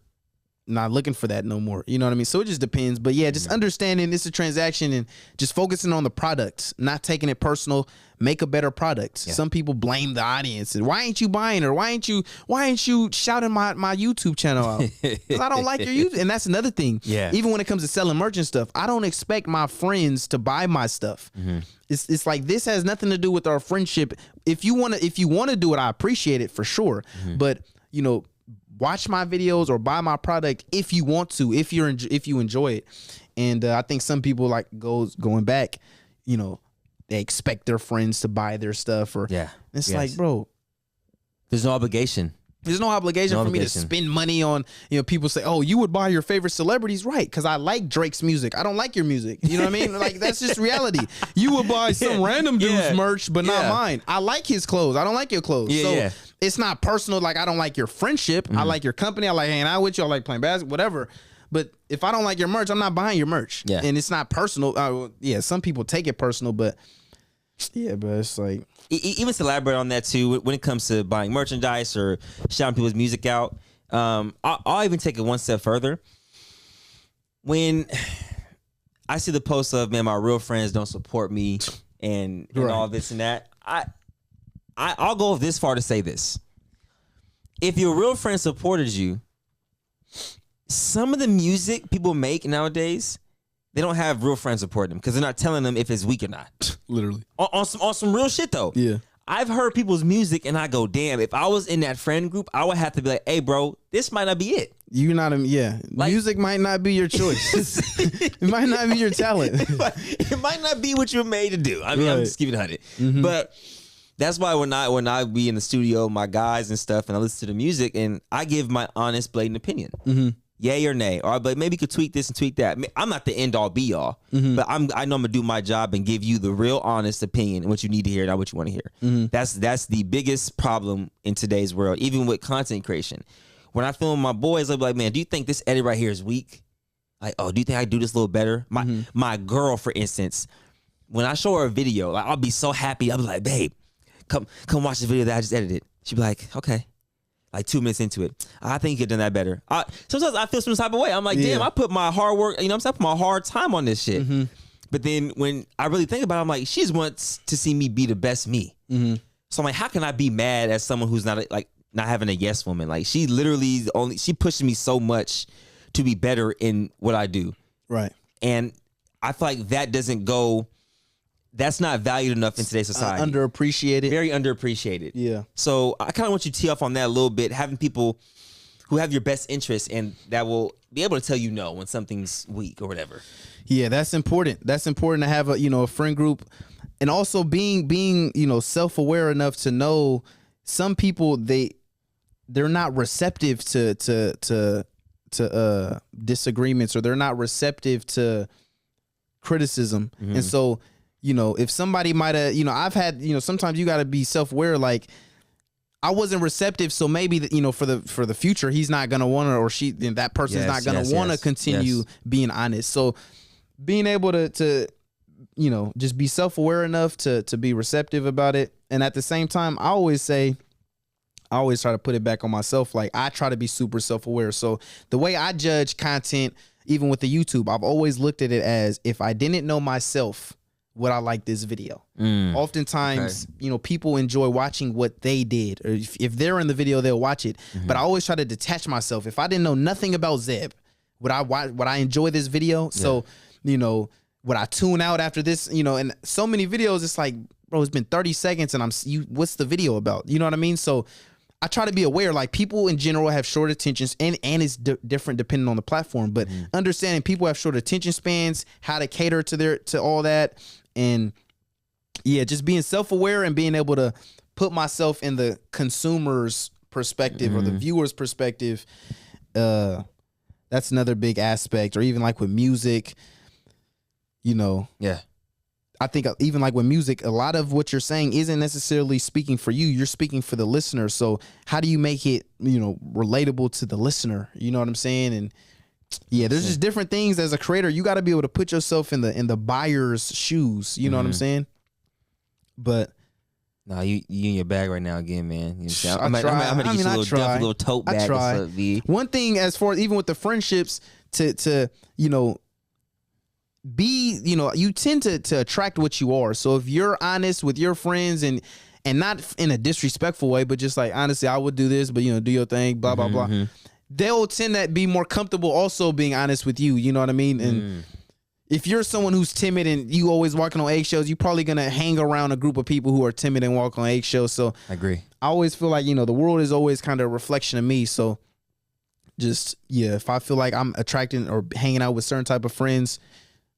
not looking for that no more. You know what I mean? So it just depends. But yeah, just understanding it's a transaction and just focusing on the product, not taking it personal. Make a better product. Yeah. Some people blame the audience and why ain't you buying or why ain't you shouting my YouTube channel out? Because I don't like your YouTube. And that's another thing. Yeah. Even when it comes to selling merch and stuff, I don't expect my friends to buy my stuff. It's like this has nothing to do with our friendship. If you want to do it, I appreciate it for sure. But you know, watch my videos or buy my product if you want to, if you enjoy it. And I think some people like going back, you know, they expect their friends to buy their stuff or it's like, bro, there's no obligation. There's no obligation for me to spend money on, you know, people say, oh, you would buy your favorite celebrities. Right. Because I like Drake's music. I don't like your music. You know what I mean? Like, that's just reality. You would buy some random dude's merch, but not mine. I like his clothes. I don't like your clothes. It's not personal. Like, I don't like your friendship. I like your company. I like hanging out with you. I like playing basketball, whatever. But if I don't like your merch, I'm not buying your merch. Yeah. And it's not personal. Some people take it personal, but but it's like, even to elaborate on that too, when it comes to buying merchandise or shouting people's music out, I'll even take it one step further. When I see the post of, man, my real friends don't support me and all this and that, I'll go this far to say this. If your real friend supported you, some of the music people make nowadays, they don't have real friends supporting them because they're not telling them if it's weak or not. Literally. On some real shit, though. Yeah. I've heard people's music and I go, damn, if I was in that friend group, I would have to be like, hey, bro, this might not be it. You're not, like, music might not be your choice. It might not be your talent. It might not be what you're made to do. I mean, I'm just keeping it 100. But that's why when I be in the studio, my guys and stuff, and I listen to the music and I give my honest, blatant opinion. Yay or nay, or maybe you could tweak this and tweak that. I'm not the end all be all, but I know I'm gonna do my job and give you the real honest opinion and what you need to hear, not what you want to hear. That's the biggest problem in today's world, even with content creation. When I film my boys, I'll be like, man, do you think this edit right here is weak? Like, oh, do you think I do this a little better? My girl, for instance, when I show her a video, like, I'll be so happy. I'll be like, babe, come watch the video that I just edited. She'll be like, okay. Like 2 minutes into it, I think you could have done that better. Sometimes I feel some type of way. I'm like, damn, I put my hard work, you know what I'm saying? I put my hard time on this shit. But then when I really think about it, I'm like, she just wants to see me be the best me. So I'm like, how can I be mad at someone who's not having a yes woman? Like, she literally she pushes me so much to be better in what I do. Right. And I feel like that doesn't go. That's not valued enough in today's society. Underappreciated. Very underappreciated. Yeah. So I kind of want you to tee off on that a little bit, having people who have your best interests and that will be able to tell you no when something's weak or whatever. Yeah, that's important. That's important to have a friend group, and also being self-aware enough to know some people they're not receptive to disagreements, or they're not receptive to criticism, and so. If somebody might have, I've had, sometimes you got to be self-aware. Like, I wasn't receptive, so maybe for the future he's not gonna want to, or that person's not gonna want to continue being honest. So being able to just be self-aware enough to be receptive about it, and at the same time, I always try to put it back on myself. Like, I try to be super self-aware. So the way I judge content, even with the YouTube, I've always looked at it as, if I didn't know myself, would I like this video? Oftentimes, people enjoy watching what they did, or if they're in the video, they'll watch it. But I always try to detach myself. If I didn't know nothing about Zeb, would I enjoy this video? So, would I tune out after this? And so many videos, it's like, bro, it's been 30 seconds and what's the video about? You know what I mean? So I try to be aware, like, people in general have short attentions, and it's different depending on the platform, but understanding people have short attention spans, how to cater to all that. And just being self-aware and being able to put myself in the consumer's perspective or the viewer's perspective. That's another big aspect. Or even like with music, Yeah. I think even like with music, a lot of what you're saying isn't necessarily speaking for you. You're speaking for the listener. So how do you make it, relatable to the listener? You know what I'm saying? And yeah, there's just different things as a creator. You got to be able to put yourself in the buyer's shoes. You know what I'm saying? But no, you in your bag right now again, man. I'm gonna get you a little tote bag. I try. One thing as far as even with the friendships to be, you tend to attract what you are. So if you're honest with your friends and not in a disrespectful way, but just like, honestly, I would do this, but do your thing, blah, blah, blah. They'll tend to be more comfortable also being honest with you. You know what I mean? And if you're someone who's timid and you always walking on eggshells, you're probably going to hang around a group of people who are timid and walk on eggshells. So I agree. I always feel like, the world is always kind of a reflection of me. So just, if I feel like I'm attracting or hanging out with certain type of friends,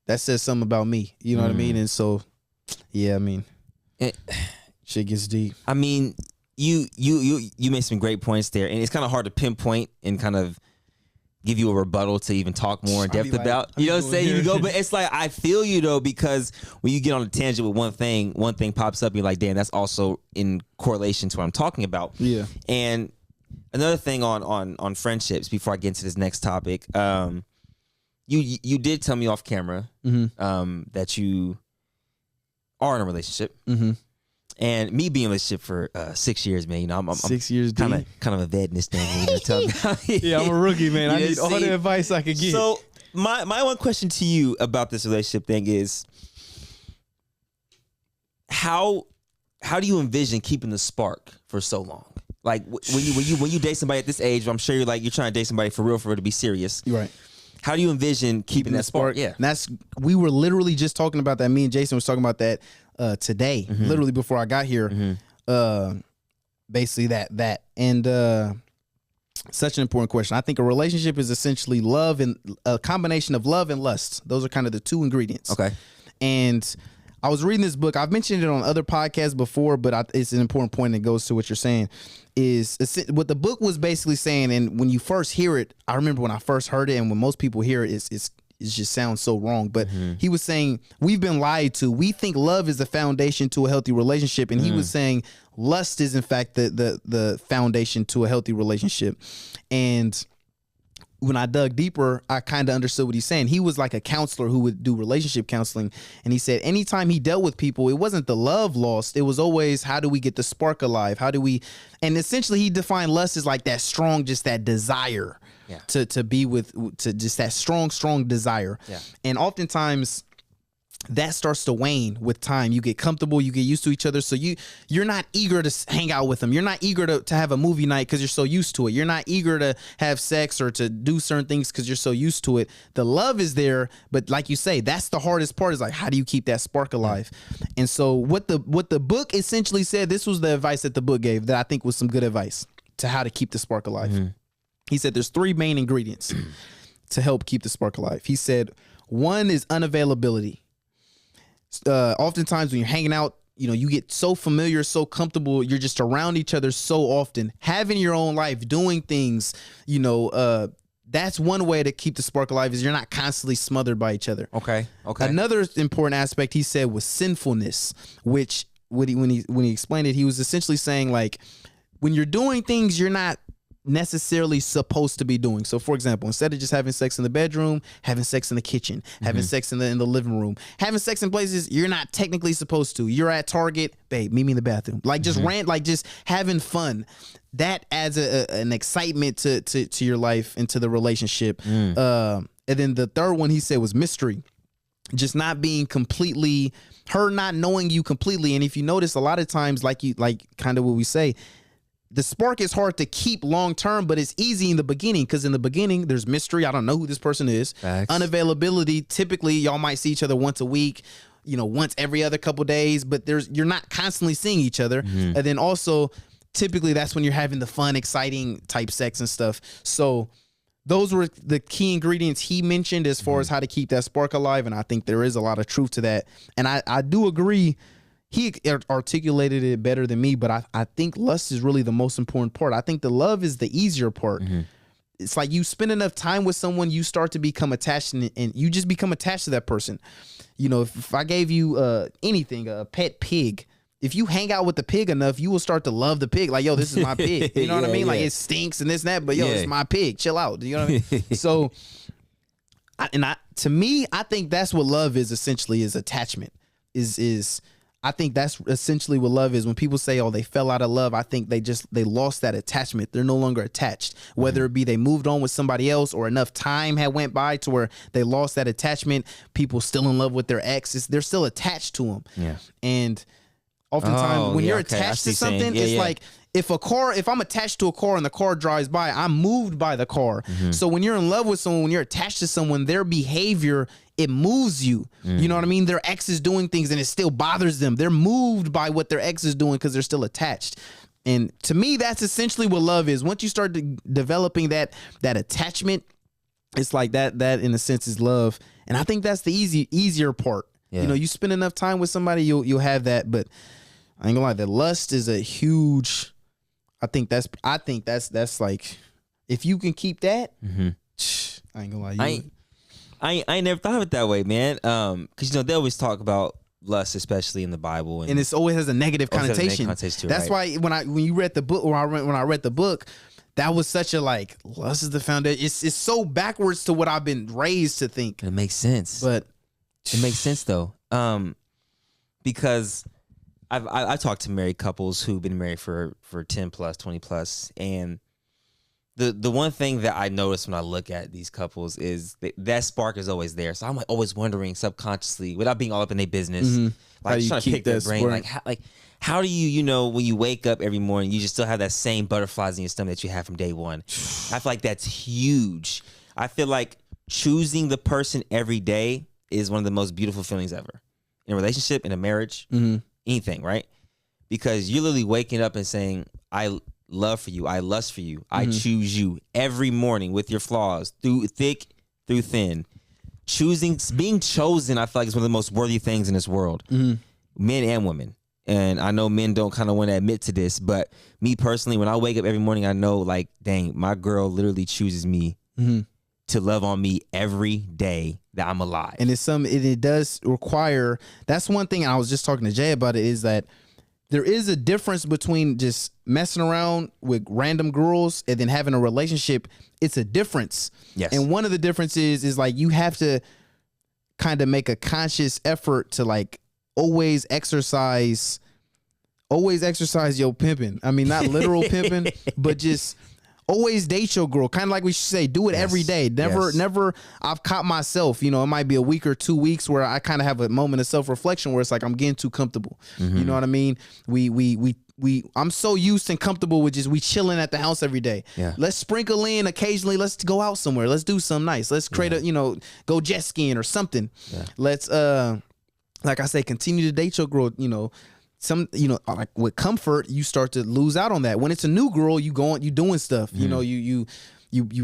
that says something about me. You know what I mean? And so, shit gets deep. I mean, you made some great points there, and it's kind of hard to pinpoint and kind of give you a rebuttal to even talk more in depth about. You know what I'm saying? You go, but it's like, I feel you though, because when you get on a tangent with one thing pops up, you're like, damn, that's also in correlation to what I'm talking about. Yeah. And another thing on friendships before I get into this next topic, you did tell me off camera that you are in a relationship. And me being in a relationship for 6 years, man, I'm 6 years kind of a vet in this thing. Yeah, I'm a rookie, man. I need all the advice I could get. So my one question to you about this relationship thing is, how do you envision keeping the spark for so long? Like when you date somebody at this age, I'm sure you're trying to date somebody for real to be serious. You're right. How do you envision keeping that spark? Yeah. And we were literally just talking about that. Me and Jason was talking about that today, literally before I got here. Basically that. And such an important question. I think a relationship is essentially love and a combination of love and lust. Those are kind of the two ingredients. Okay. And I was reading this book. I've mentioned it on other podcasts before, but it's an important point that goes to what you're saying. Is what the book was basically saying, and when you first hear it, I remember when I first heard it, and when most people hear it, it just sounds so wrong. But he was saying, we've been lied to. We think love is the foundation to a healthy relationship, and he was saying lust is in fact the foundation to a healthy relationship. And when I dug deeper, I kind of understood what he's saying. He was like a counselor who would do relationship counseling. And he said anytime he dealt with people, it wasn't the love lost. It was always, how do we get the spark alive? And essentially he defined lust as like that strong, just that desire to be with, to just that strong desire. Yeah. And oftentimes that starts to wane with time. You get comfortable, you get used to each other. So you're not eager to hang out with them. You're not eager to have a movie night because you're so used to it. You're not eager to have sex or to do certain things because you're so used to it. The love is there, but like you say, that's the hardest part, is like, how do you keep that spark alive? And so what the book essentially said, this was the advice that the book gave that I think was some good advice to how to keep the spark alive. He said there's three main ingredients to help keep the spark alive. He said one is unavailability. Oftentimes when you're hanging out, you get so familiar, so comfortable, you're just around each other so often, having your own life, doing things, that's one way to keep the spark alive, is you're not constantly smothered by each other. Okay. Another important aspect he said was sinfulness, which when he explained it, he was essentially saying, like, when you're doing things you're not necessarily supposed to be doing. So for example, instead of just having sex in the bedroom, having sex in the kitchen, having sex in the living room, having sex in places you're not technically supposed to. You're at Target, babe, meet me in the bathroom. Like just just having fun. That adds an excitement to your life and to the relationship. And then the third one he said was mystery. Just not being completely, her not knowing you completely. And if you notice, a lot of times, like kind of what we say, the spark is hard to keep long term, but it's easy in the beginning, because in the beginning there's mystery. I don't know who this person is. Facts. Unavailability. Typically, y'all might see each other once a week, once every other couple days, but you're not constantly seeing each other. And then also, typically that's when you're having the fun, exciting type sex and stuff. So those were the key ingredients he mentioned as far as how to keep that spark alive, and I think there is a lot of truth to that. And I do agree. he articulated it better than me, but I think lust is really the most important part. I think the love is the easier part. It's like you spend enough time with someone, you start to become attached, and you just become attached to that person. You know, if I gave you anything, a pet pig, if you hang out with the pig enough, you will start to love the pig. Like, yo, this is my pig. You know what I mean? Like, it stinks and this and that, but yo, it's my pig. Chill out. You know what I mean? So, to me, I think that's what love is essentially, is attachment. I think that's essentially what love is. When people say, oh, they fell out of love, I think they lost that attachment. They're no longer attached, whether it be they moved on with somebody else or enough time had went by to where they lost that attachment. People still in love with their exes. They're still attached to them. Yeah. And oftentimes when you're attached to something, it's like, if I'm attached to a car and the car drives by, I'm moved by the car. So when you're in love with someone, when you're attached to someone, their behavior, it moves you. You know what I mean? Their ex is doing things and it still bothers them. They're moved by what their ex is doing because they're still attached. And to me, that's essentially what love is. Once you start developing that attachment, it's like that in a sense is love. And I think that's the easier part. You know, you spend enough time with somebody, you'll have that. But I ain't gonna lie, the lust is a huge. I think that's like, if you can keep that, I ain't gonna lie. I ain't never thought of it that way, man. Because they always talk about lust, especially in the Bible, and it always has a negative connotation. That's why when you read the book, or when I read the book, that was such a like, lust is the foundation. It's so backwards to what I've been raised to think. It makes sense, but it makes sense though, because I've talked to married couples who've been married for 10 plus, 20 plus, and the one thing that I notice when I look at these couples is that spark is always there. So I'm like always wondering subconsciously, without being all up in their business, like trying to pick their brain, how do you when you wake up every morning, you just still have that same butterflies in your stomach that you had from day one. I feel like that's huge. I feel like choosing the person every day is one of the most beautiful feelings ever in a relationship, in a marriage. Anything, right? Because you're literally waking up and saying, I love for you, I lust for you, I choose you every morning with your flaws, through thick, through thin. Being chosen, I feel like, is one of the most worthy things in this world, men and women. And I know men don't kind of want to admit to this, but me personally, when I wake up every morning, I know, like, dang, my girl literally chooses me to love on me every day that I'm alive. And it does require, that's one thing I was just talking to Jay about it, is that there is a difference between just messing around with random girls and then having a relationship. It's a difference. Yes. And one of the differences is like, you have to kind of make a conscious effort to like always exercise your pimping. I mean, not literal pimping, but just always date your girl. Kind of like we should say, do it every day. Never. I've caught myself, it might be a week or 2 weeks where I kind of have a moment of self-reflection where it's like, I'm getting too comfortable. You know what I mean? I'm so used and comfortable with just we chilling at the house every day. Yeah. Let's sprinkle in occasionally. Let's go out somewhere. Let's do something nice. Let's create go jet skiing or something. Yeah. Let's like I say, continue to date your girl. Like with comfort, you start to lose out on that. When it's a new girl, you doing stuff. You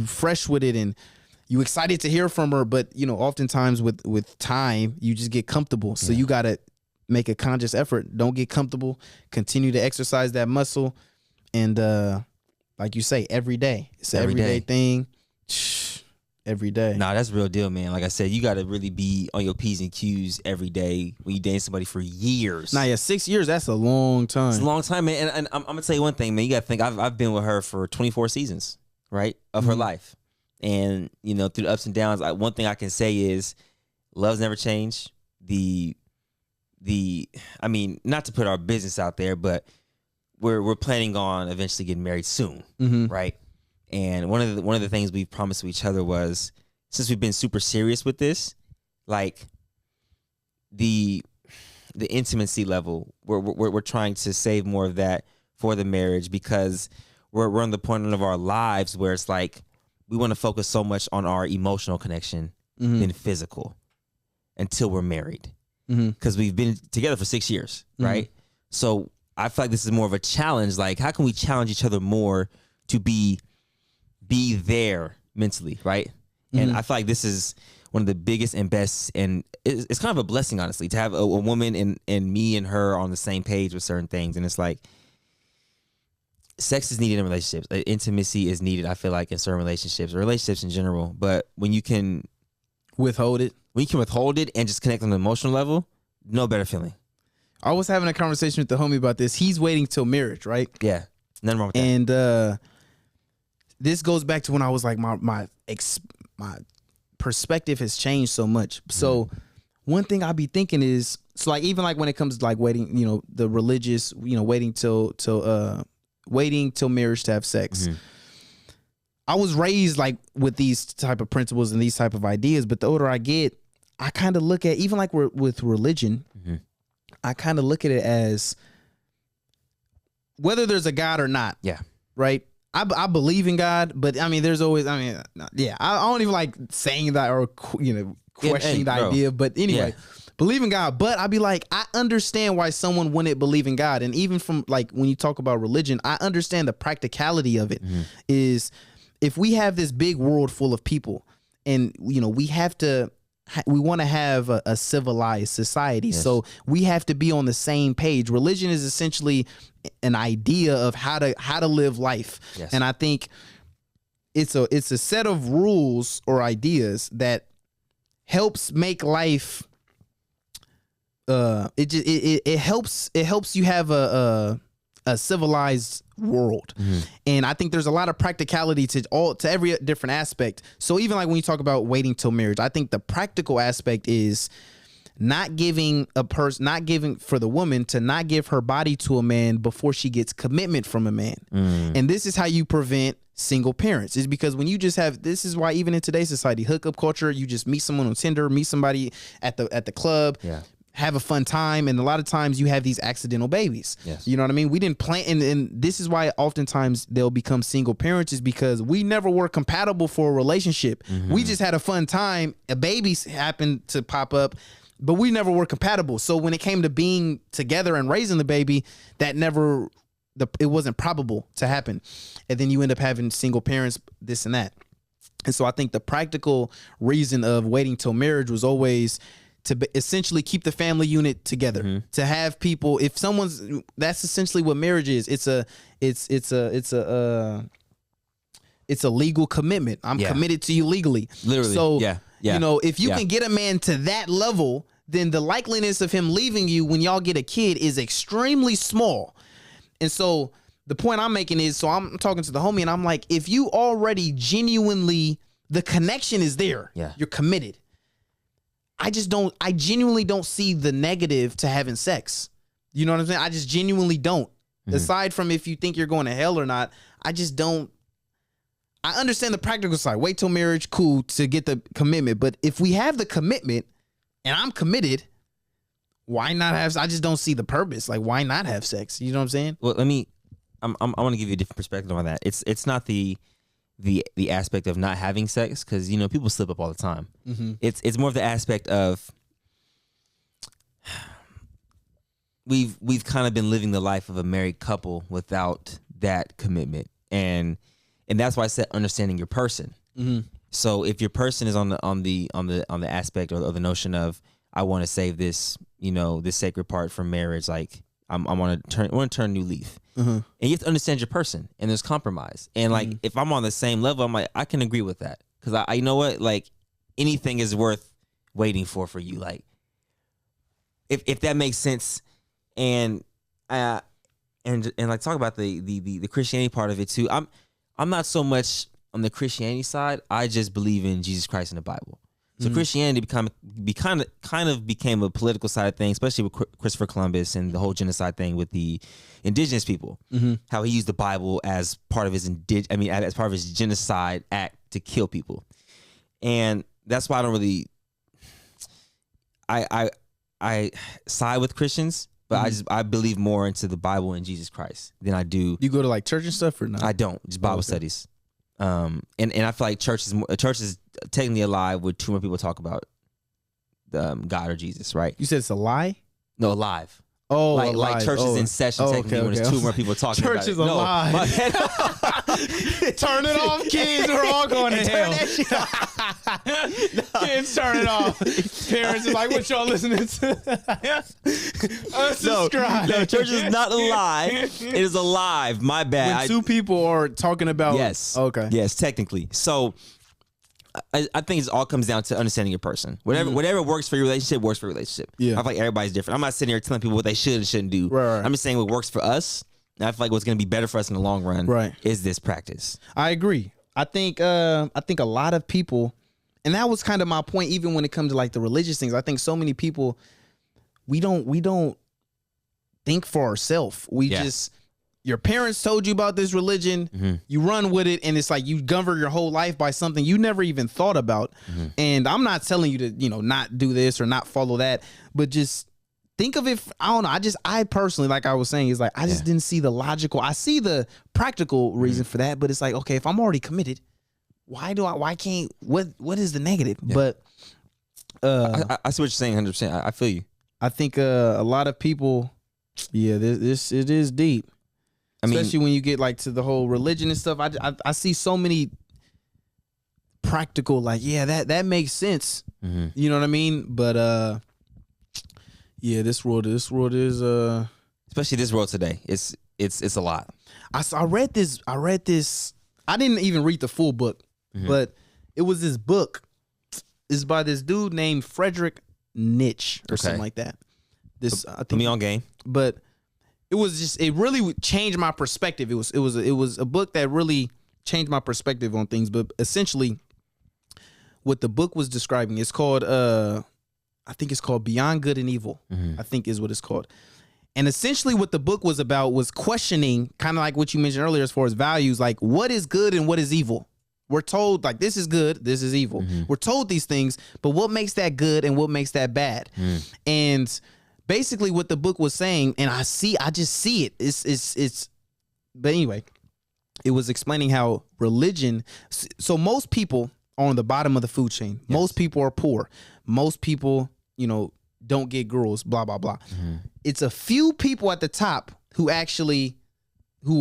fresh with it and you excited to hear from her. But oftentimes with time, you just get comfortable. So you gotta make a conscious effort. Don't get comfortable. Continue to exercise that muscle, and like you say, every day. It's an everyday thing. Every day. Nah, that's real deal, man. Like I said, you got to really be on your P's and Q's every day when you date somebody for years. Nah, yeah, 6 years, that's a long time. It's a long time, man. And I'm going to tell you one thing, man. You got to think, I've been with her for 24 seasons, right, of her life. And, through the ups and downs, one thing I can say is love's never changed. I mean, not to put our business out there, but we're planning on eventually getting married soon, right? And one of the things we've promised to each other was, since we've been super serious with this, like the intimacy level, we're trying to save more of that for the marriage, because we're on the point of our lives where it's like we want to focus so much on our emotional connection than physical until we're married, because we've been together for 6 years, right? So I feel like this is more of a challenge. Like, how can we challenge each other more to be there mentally, right? And I feel like this is one of the biggest and best, and it's kind of a blessing, honestly, to have a woman and me and her on the same page with certain things. And it's like, sex is needed in relationships. Intimacy is needed, I feel like, in certain relationships or relationships in general. But when you can withhold it and just connect on an emotional level, no better feeling. I was having a conversation with the homie about this. He's waiting till marriage, right? Yeah, nothing wrong with that. And this goes back to when I was like, my perspective has changed so much. So one thing I be thinking is, so like, even like when it comes to like waiting, you know, the religious, you know, waiting till marriage to have sex. I was raised like with these type of principles and these type of ideas, but the older I get, I kind of look at, even like with religion, I kind of look at it as whether there's a God or not. Yeah. Right. I believe in God, but I mean, there's always, I don't even like saying that or, you know, questioning the idea. But anyway, believe in God. But I'd be like, I understand why someone wouldn't believe in God. And even from like when you talk about religion, I understand the practicality of it is if we have this big world full of people and, you know, we want to have a civilized society. Yes. So we have to be on the same page. Religion is essentially an idea of how to live life. Yes. And I think it's a set of rules or ideas that helps make life it helps you have a civilized world. And I think there's a lot of practicality to every different aspect. So even like when you talk about waiting till marriage, I think the practical aspect is not giving for the woman to not give her body to a man before she gets commitment from a man. And this is how you prevent single parents, is because when you just have, this is why even in today's society, hookup culture, you just meet someone on Tinder, meet somebody at the club, have a fun time, and a lot of times you have these accidental babies. Yes. You know what I mean? We didn't plan, and this is why oftentimes they'll become single parents, is because we never were compatible for a relationship. We just had a fun time. A baby happened to pop up, but we never were compatible. So when it came to being together and raising the baby, it wasn't probable to happen. And then you end up having single parents, this and that. And so I think the practical reason of waiting till marriage was always to essentially keep the family unit together, to have people, if that's essentially what marriage is. It's a legal commitment. I'm committed to you legally. Literally. So, you know, if you can get a man to that level, then the likeliness of him leaving you when y'all get a kid is extremely small. And so the point I'm making is, so I'm talking to the homie and I'm like, if you already genuinely, the connection is there, you're committed. I genuinely don't see the negative to having sex. You know what I'm saying? I just genuinely don't. Aside from if you think you're going to hell or not, I just don't. I understand the practical side. Wait till marriage, cool, to get the commitment. But if we have the commitment and I'm committed, why not have? I just don't see the purpose. Like, why not have sex? You know what I'm saying? Well, I want to give you a different perspective on that. It's not the aspect of not having sex, because, you know, people slip up all the time. It's more of the aspect of we've kind of been living the life of a married couple without that commitment, and that's why I said understanding your person. So if your person is on the aspect or the notion of, I want to save this, you know, this sacred part from marriage, like I want to turn a new leaf. And you have to understand your person, and there's compromise. And like, if I'm on the same level, I'm like, I can agree with that, because I you know what, like, anything is worth waiting for you. Like, if that makes sense, and like, talk about the Christianity part of it too. I'm not so much on the Christianity side. I just believe in Jesus Christ and the Bible. So Christianity kind of became a political side of things, especially with Christopher Columbus and the whole genocide thing with the indigenous people. How he used the Bible as part of his as part of his genocide act to kill people, and that's why I don't really. I side with Christians, but I believe more into the Bible and Jesus Christ than I do. You go to like church and stuff or not? I don't. Just Bible studies. And I feel like church is technically a lie with too many people talk about God or Jesus, right? You said it's a lie? No, alive. Oh, like church is in session technically when there's two more people talking church about it. Church is a lie. Turn it off, kids. We're all going to hell. Kids, turn it off. Parents are like, what y'all listening to? Unsubscribe. No, church is not alive. It is alive. My bad. When two people are talking about. Yes. Okay. Yes, technically. So I think it all comes down to understanding your person. Whatever works for your relationship works for your relationship. Yeah. I feel like everybody's different. I'm not sitting here telling people what they should and shouldn't do. Right. I'm just saying what works for us. And I feel like what's going to be better for us in the long run is this practice. I agree. I think a lot of people, and that was kind of my point, even when it comes to like the religious things. I think so many people, we don't think for ourselves. We just, your parents told you about this religion, you run with it, and it's like you govern your whole life by something you never even thought about. And I'm not telling you to, not do this or not follow that, but just think of it. I don't know. I personally, like I was saying, is like, I just didn't see the logical. I see the practical reason for that, but it's like, okay, if I'm already committed, why can't, what is the negative? Yeah. But I see what you're saying 100%. I feel you. I think a lot of people, it is deep. Especially when you get like to the whole religion and stuff. I see so many practical, like, that makes sense. You know what I mean? But this world is especially this world today. It's a lot. I read this. I didn't even read the full book, but it was this book. It's by this dude named Frederick Nietzsche or something like that. I think, put me on game. But it really changed my perspective. It was a book that really changed my perspective on things. But essentially, what the book was describing, it's called I think it's called Beyond Good and Evil. I think is what it's called. And essentially what the book was about was questioning, kind of like what you mentioned earlier as far as values, like what is good and what is evil. We're told like this is good, this is evil. We're told these things, but what makes that good and what makes that bad? And basically what the book was saying, and I just see it. It's but anyway, it was explaining how religion, so most people are on the bottom of the food chain. Yes. Most people are poor. Most people, don't get girls, blah, blah, blah. It's a few people at the top who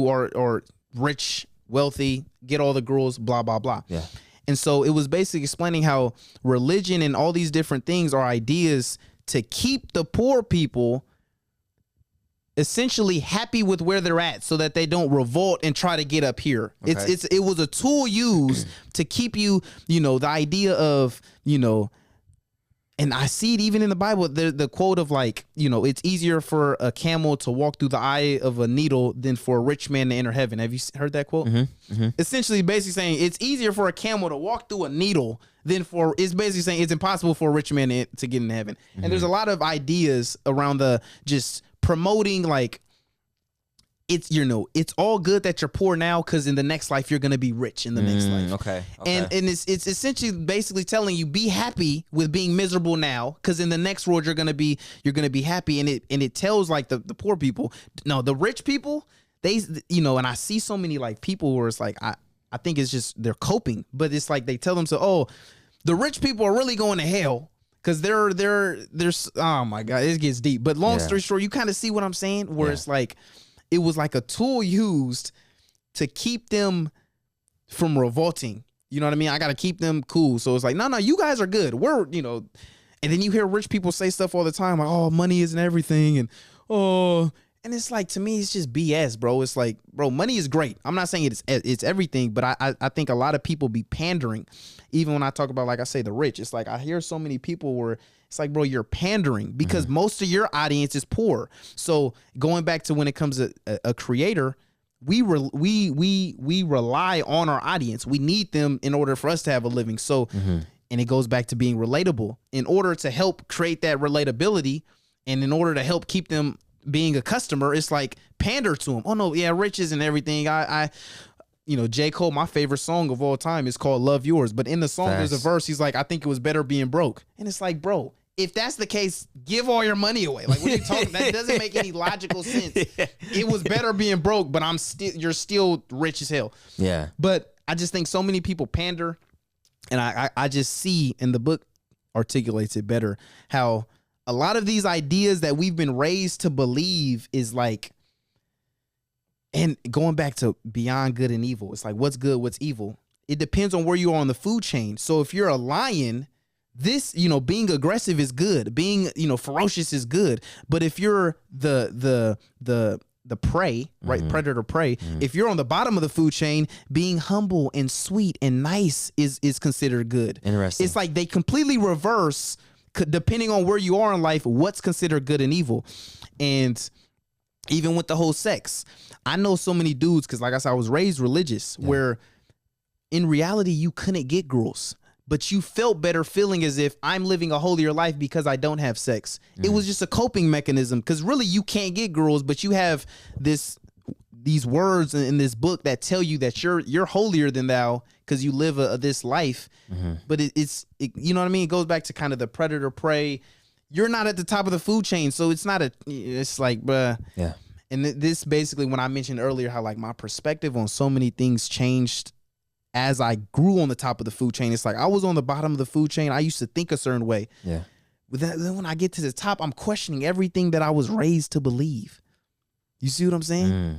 are rich, wealthy, get all the girls, blah, blah, blah. Yeah. And so it was basically explaining how religion and all these different things are ideas to keep the poor people essentially happy with where they're at so that they don't revolt and try to get up here. Okay. It was a tool used to keep you, the idea of, and I see it even in the Bible, the quote of like, it's easier for a camel to walk through the eye of a needle than for a rich man to enter heaven. Have you heard that quote? Essentially basically saying it's easier for a camel to walk through a needle it's basically saying it's impossible for a rich man to get in heaven. And there's a lot of ideas around the just promoting like it's all good that you're poor now because in the next life you're gonna be rich in the next life. Okay. And it's essentially basically telling you be happy with being miserable now because in the next world you're gonna be happy. And it tells like the poor people, no, the rich people, they and I see so many like people where it's like I think it's just they're coping, but it's like they tell them the rich people are really going to hell. Cause they're oh my God, it gets deep. But long story short, you kind of see what I'm saying, where it's like it was like a tool used to keep them from revolting. You know what I mean? I gotta keep them cool. So it's like, no, you guys are good. We're and then you hear rich people say stuff all the time, like, oh, money isn't everything, and it's like, to me, it's just BS, bro. It's like, bro, money is great. I'm not saying it's everything, but I think a lot of people be pandering. Even when I talk about, like I say, the rich, it's like I hear so many people where it's like, bro, you're pandering because most of your audience is poor. So going back to when it comes to a creator, we rely on our audience. We need them in order for us to have a living. So, and it goes back to being relatable. In order to help create that relatability, and in order to help keep them being a customer, it's like pander to them. Oh no, yeah, riches and everything. J. Cole, my favorite song of all time is called Love Yours. But in the song, there's a verse, he's like, I think it was better being broke. And it's like, bro, if that's the case, give all your money away. Like, what are you talking? That doesn't make any logical sense. It was better being broke, but you're still rich as hell. Yeah. But I just think so many people pander. And I just see, and the book articulates it better, how a lot of these ideas that we've been raised to believe is like, And going back to beyond good and evil, it's like, what's good, what's evil? It depends on where you are on the food chain. So if you're a lion, this, being aggressive is good. Being, ferocious is good. But if you're the prey, right? Predator prey. If you're on the bottom of the food chain, being humble and sweet and nice is considered good. Interesting. It's like they completely reverse depending on where you are in life, what's considered good and evil. And even with the whole sex, I know so many dudes, because like I said, I was raised religious, where in reality you couldn't get girls, but you felt better feeling as if I'm living a holier life because I don't have sex. It was just a coping mechanism, because really you can't get girls, but you have these words in this book that tell you that you're holier than thou because you live this life. But it's you know what I mean? It goes back to kind of the predator prey. You're not at the top of the food chain, so it's like, bruh. Yeah. And this basically, when I mentioned earlier how like my perspective on so many things changed as I grew on the top of the food chain. It's like I was on the bottom of the food chain. I used to think a certain way. Yeah. But then when I get to the top, I'm questioning everything that I was raised to believe. You see what I'm saying?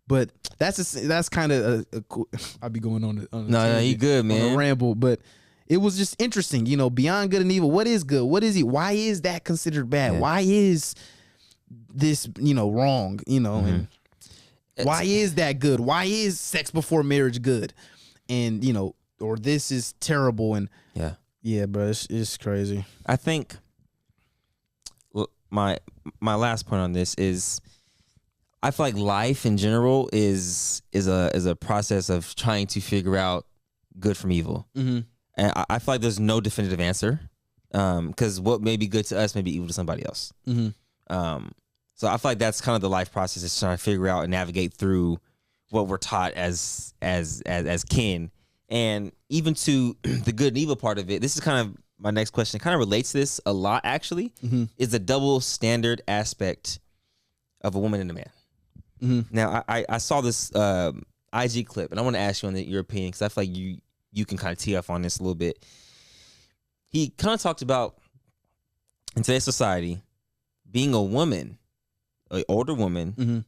But that's kind of a cool. I'll be going on No, you good, man. On a ramble, but it was just interesting. Beyond good and evil. What is good? What is it? Why is that considered bad? Yeah. Why is this wrong? And why is that good? Why is sex before marriage good? And or this is terrible. And yeah, bro, it's crazy. I think my last point on this is, I feel like life in general is a process of trying to figure out good from evil. And I feel like there's no definitive answer, because what may be good to us may be evil to somebody else. So I feel like that's kind of the life process, is trying to figure out and navigate through what we're taught as kin. And even to the good and evil part of it, this is kind of my next question. It kind of relates to this a lot, actually, is the double standard aspect of a woman and a man. Now, I saw this IG clip, and I want to ask you on your opinion, because I feel like you can kind of tee off on this a little bit. He kind of talked about, in today's society, being a woman, an older woman,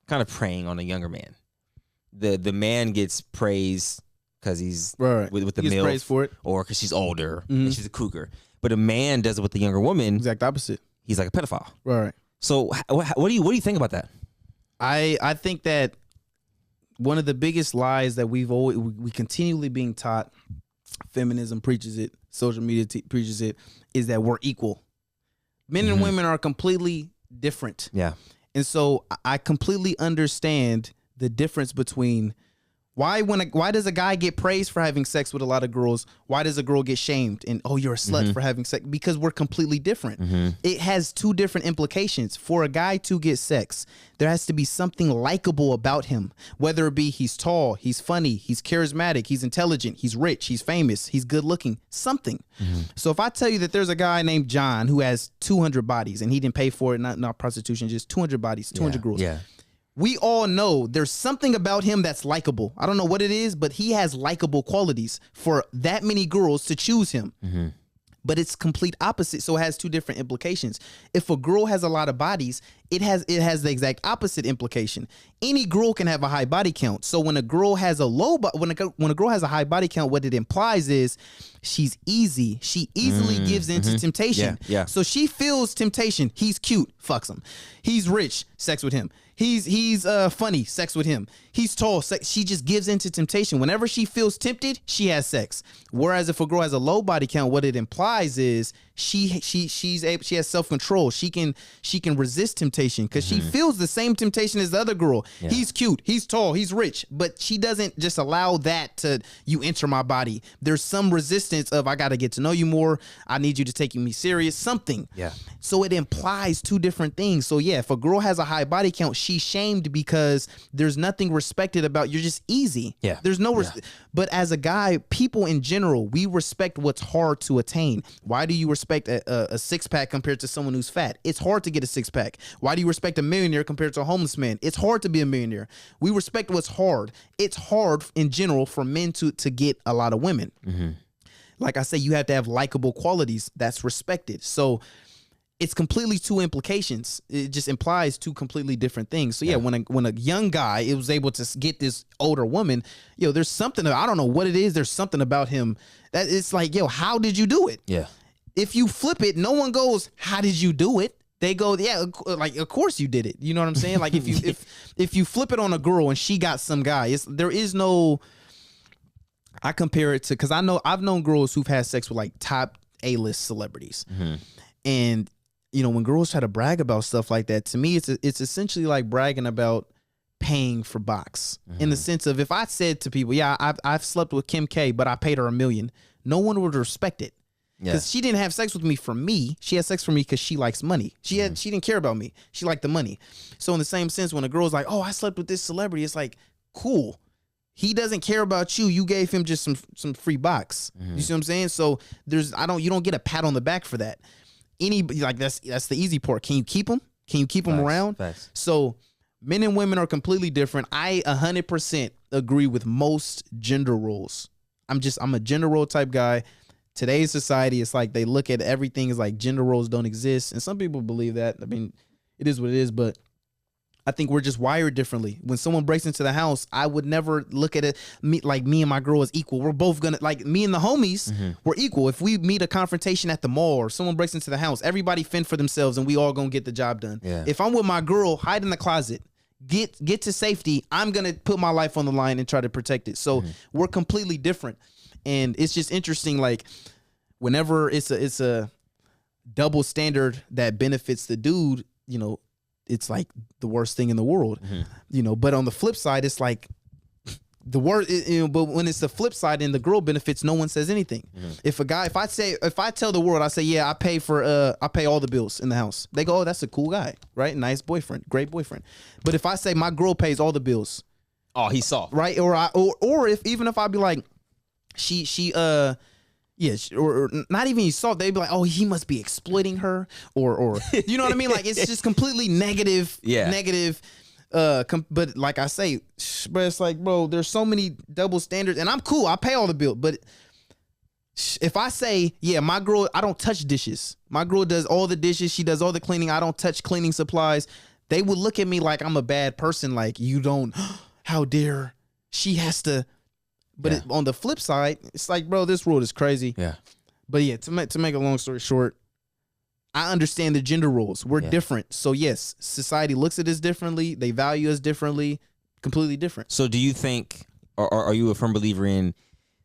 kind of preying on a younger man. The man gets praised because he's with the MILF, praised for it, or because she's older and she's a cougar. But a man does it with the younger woman. Exact opposite. He's like a pedophile. Right. So what do you think about that? I think that one of the biggest lies that we continually being taught, feminism preaches it, social media preaches it, is that we're equal. Men and women are completely different. Yeah. And so I completely understand the difference between why does a guy get praised for having sex with a lot of girls? Why does a girl get shamed and, oh, you're a slut for having sex? Because we're completely different. It has two different implications. For a guy to get sex, there has to be something likable about him, whether it be he's tall, he's funny, he's charismatic, he's intelligent, he's rich, he's famous, he's good looking, something. So if I tell you that there's a guy named John who has 200 bodies and he didn't pay for it, not prostitution, just 200 bodies, 200 girls. Yeah. We all know there's something about him that's likable. I don't know what it is, but he has likable qualities for that many girls to choose him. But it's complete opposite, so it has two different implications. If a girl has a lot of bodies, it has the exact opposite implication. Any girl can have a high body count. So when a girl has when a girl has a high body count, what it implies is she's easy. She easily gives into temptation. Yeah. So she feels temptation. He's cute, fucks him. He's rich, sex with him. He's funny, sex with him. He's tall, sex. She just gives into temptation. Whenever she feels tempted, she has sex. Whereas if a girl has a low body count, what it implies is she has self-control. She can resist temptation because she feels the same temptation as the other girl. Yeah. He's cute, he's tall, he's rich, but she doesn't just allow that to you enter my body. There's some resistance of I got to get to know you more. I need you to take me serious, something. Yeah. So it implies two different things. So yeah, if a girl has a high body count, she's shamed because there's nothing respected about you're just easy. Yeah. There's no but as a guy, people in general, we respect what's hard to attain. Why do you respect a six-pack compared to someone who's fat? It's hard to get a six-pack. Why do you respect a millionaire compared to a homeless man? It's hard to be a millionaire. We respect what's hard. It's hard in general for men to get a lot of women. Like I say, you have to have likable qualities that's respected. So it's completely two implications. It just implies two completely different things. So yeah, when a young guy it was able to get this older woman, there's something, I don't know what it is. There's something about him that it's like, how did you do it? Yeah. If you flip it, no one goes, how did you do it? They go, yeah, like of course you did it. You know what I'm saying? Like if you flip it on a girl and she got some guy, there is no. I compare it to, because I've known girls who've had sex with like top A-list celebrities, and when girls try to brag about stuff like that, to me it's essentially like bragging about paying for box, in the sense of, if I said to people, yeah, I've slept with Kim K, but I paid her $1 million, no one would respect it. Because she didn't have sex with me for me. She had sex for me because she likes money. She didn't care about me. She liked the money. So in the same sense, when a girl's like, oh, I slept with this celebrity, it's like, cool. He doesn't care about you. You gave him just some free box. You see what I'm saying? So you don't get a pat on the back for that. That's the easy part. Can you keep them? Can you keep them around? Facts. So men and women are completely different. I 100% agree with most gender roles. I'm a gender role type guy. Today's society, it's like they look at everything as like gender roles don't exist. And some people believe that. I mean, it is what it is, but I think we're just wired differently. When someone breaks into the house, I would never look at it like me and my girl as equal. We're both gonna, like, me and the homies, we're equal. If we meet a confrontation at the mall or someone breaks into the house, everybody fend for themselves and we all gonna get the job done. Yeah. If I'm with my girl, hide in the closet, get to safety, I'm gonna put my life on the line and try to protect it. So we're completely different. And it's just interesting, like, whenever it's a double standard that benefits the dude, it's like the worst thing in the world, but on the flip side, it's like the worst, but when it's the flip side and the girl benefits, no one says anything. If I tell the world, I say, yeah, I pay all the bills in the house. They go, oh, that's a cool guy, right? Nice boyfriend, great boyfriend. But if I say my girl pays all the bills, oh, he's soft, right? Or if I be like, or not even soft, they'd be like, oh, he must be exploiting her, or you know what I mean? Like, it's just completely negative, negative. But like I say, but it's like, bro, there's so many double standards, and I'm cool. I pay all the bill, but if I say, yeah, my girl, I don't touch dishes. My girl does all the dishes. She does all the cleaning. I don't touch cleaning supplies. They would look at me like I'm a bad person. Like, you don't, how dare she has to. But on the flip side, it's like, bro, this world is crazy. Yeah. But yeah, to make a long story short, I understand the gender roles. We're different. So yes, society looks at us differently. They value us differently, completely different. So do you think, or are you a firm believer in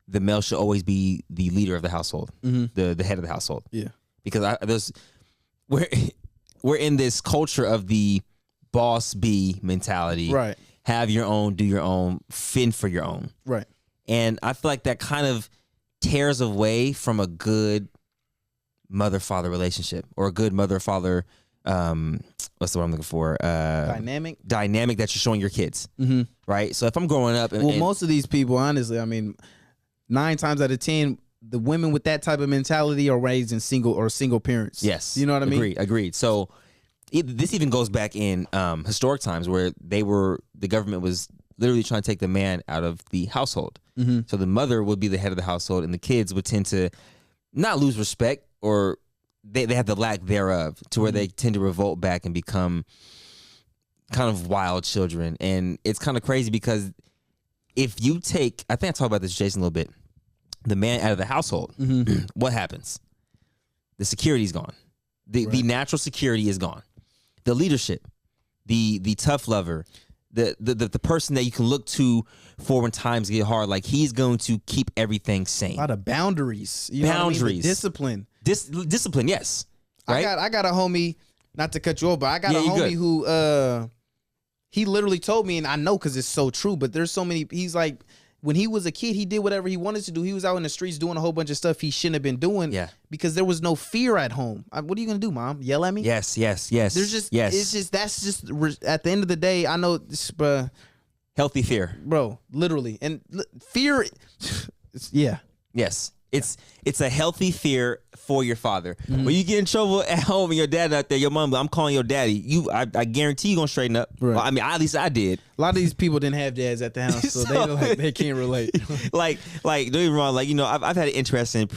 the male should always be the leader of the household, the head of the household? Yeah. Because we're in this culture of the boss bee mentality. Right. Have your own, do your own, fend for your own. Right. And I feel like that kind of tears away from a good mother-father relationship, or a good mother-father, what's the word I'm looking for? Dynamic that you're showing your kids, right? So if I'm growing up, and most of these people, honestly, I mean, 9 times out of 10, the women with that type of mentality are raised in single parents. Yes, you know what I mean. Agreed. So this even goes back in historic times where the government was literally trying to take the man out of the household. So the mother would be the head of the household, and the kids would tend to not lose respect, or they have the lack thereof, to where they tend to revolt back and become kind of wild children. And it's kind of crazy, because if you take, I think I talked about this, Jason, a little bit, the man out of the household, what happens? The security's gone. The natural security is gone. The leadership, the tough lover, the person that you can look to for when times get hard, like, he's going to keep everything sane. A lot of boundaries. You know what I mean? The discipline. Discipline, yes. Right? I got a homie, not to cut you off, but I got a homie who he literally told me, and I know because it's so true, but there's so many, he's like, when he was a kid, he did whatever he wanted to do. He was out in the streets doing a whole bunch of stuff he shouldn't have been doing, because there was no fear at home. What are you gonna do, Mom? Yell at me? Yes. There's just, it's just, that's just, at the end of the day, I know, healthy fear, bro, literally, and fear, yes. It's a healthy fear for your father. When you get in trouble at home and your dad out there, your mom, I'm calling your daddy. I guarantee you gonna straighten up. Right. Well, I mean, at least I did. A lot of these people didn't have dads at the house, so they can't relate. like don't get me wrong. Like, I've had an interest in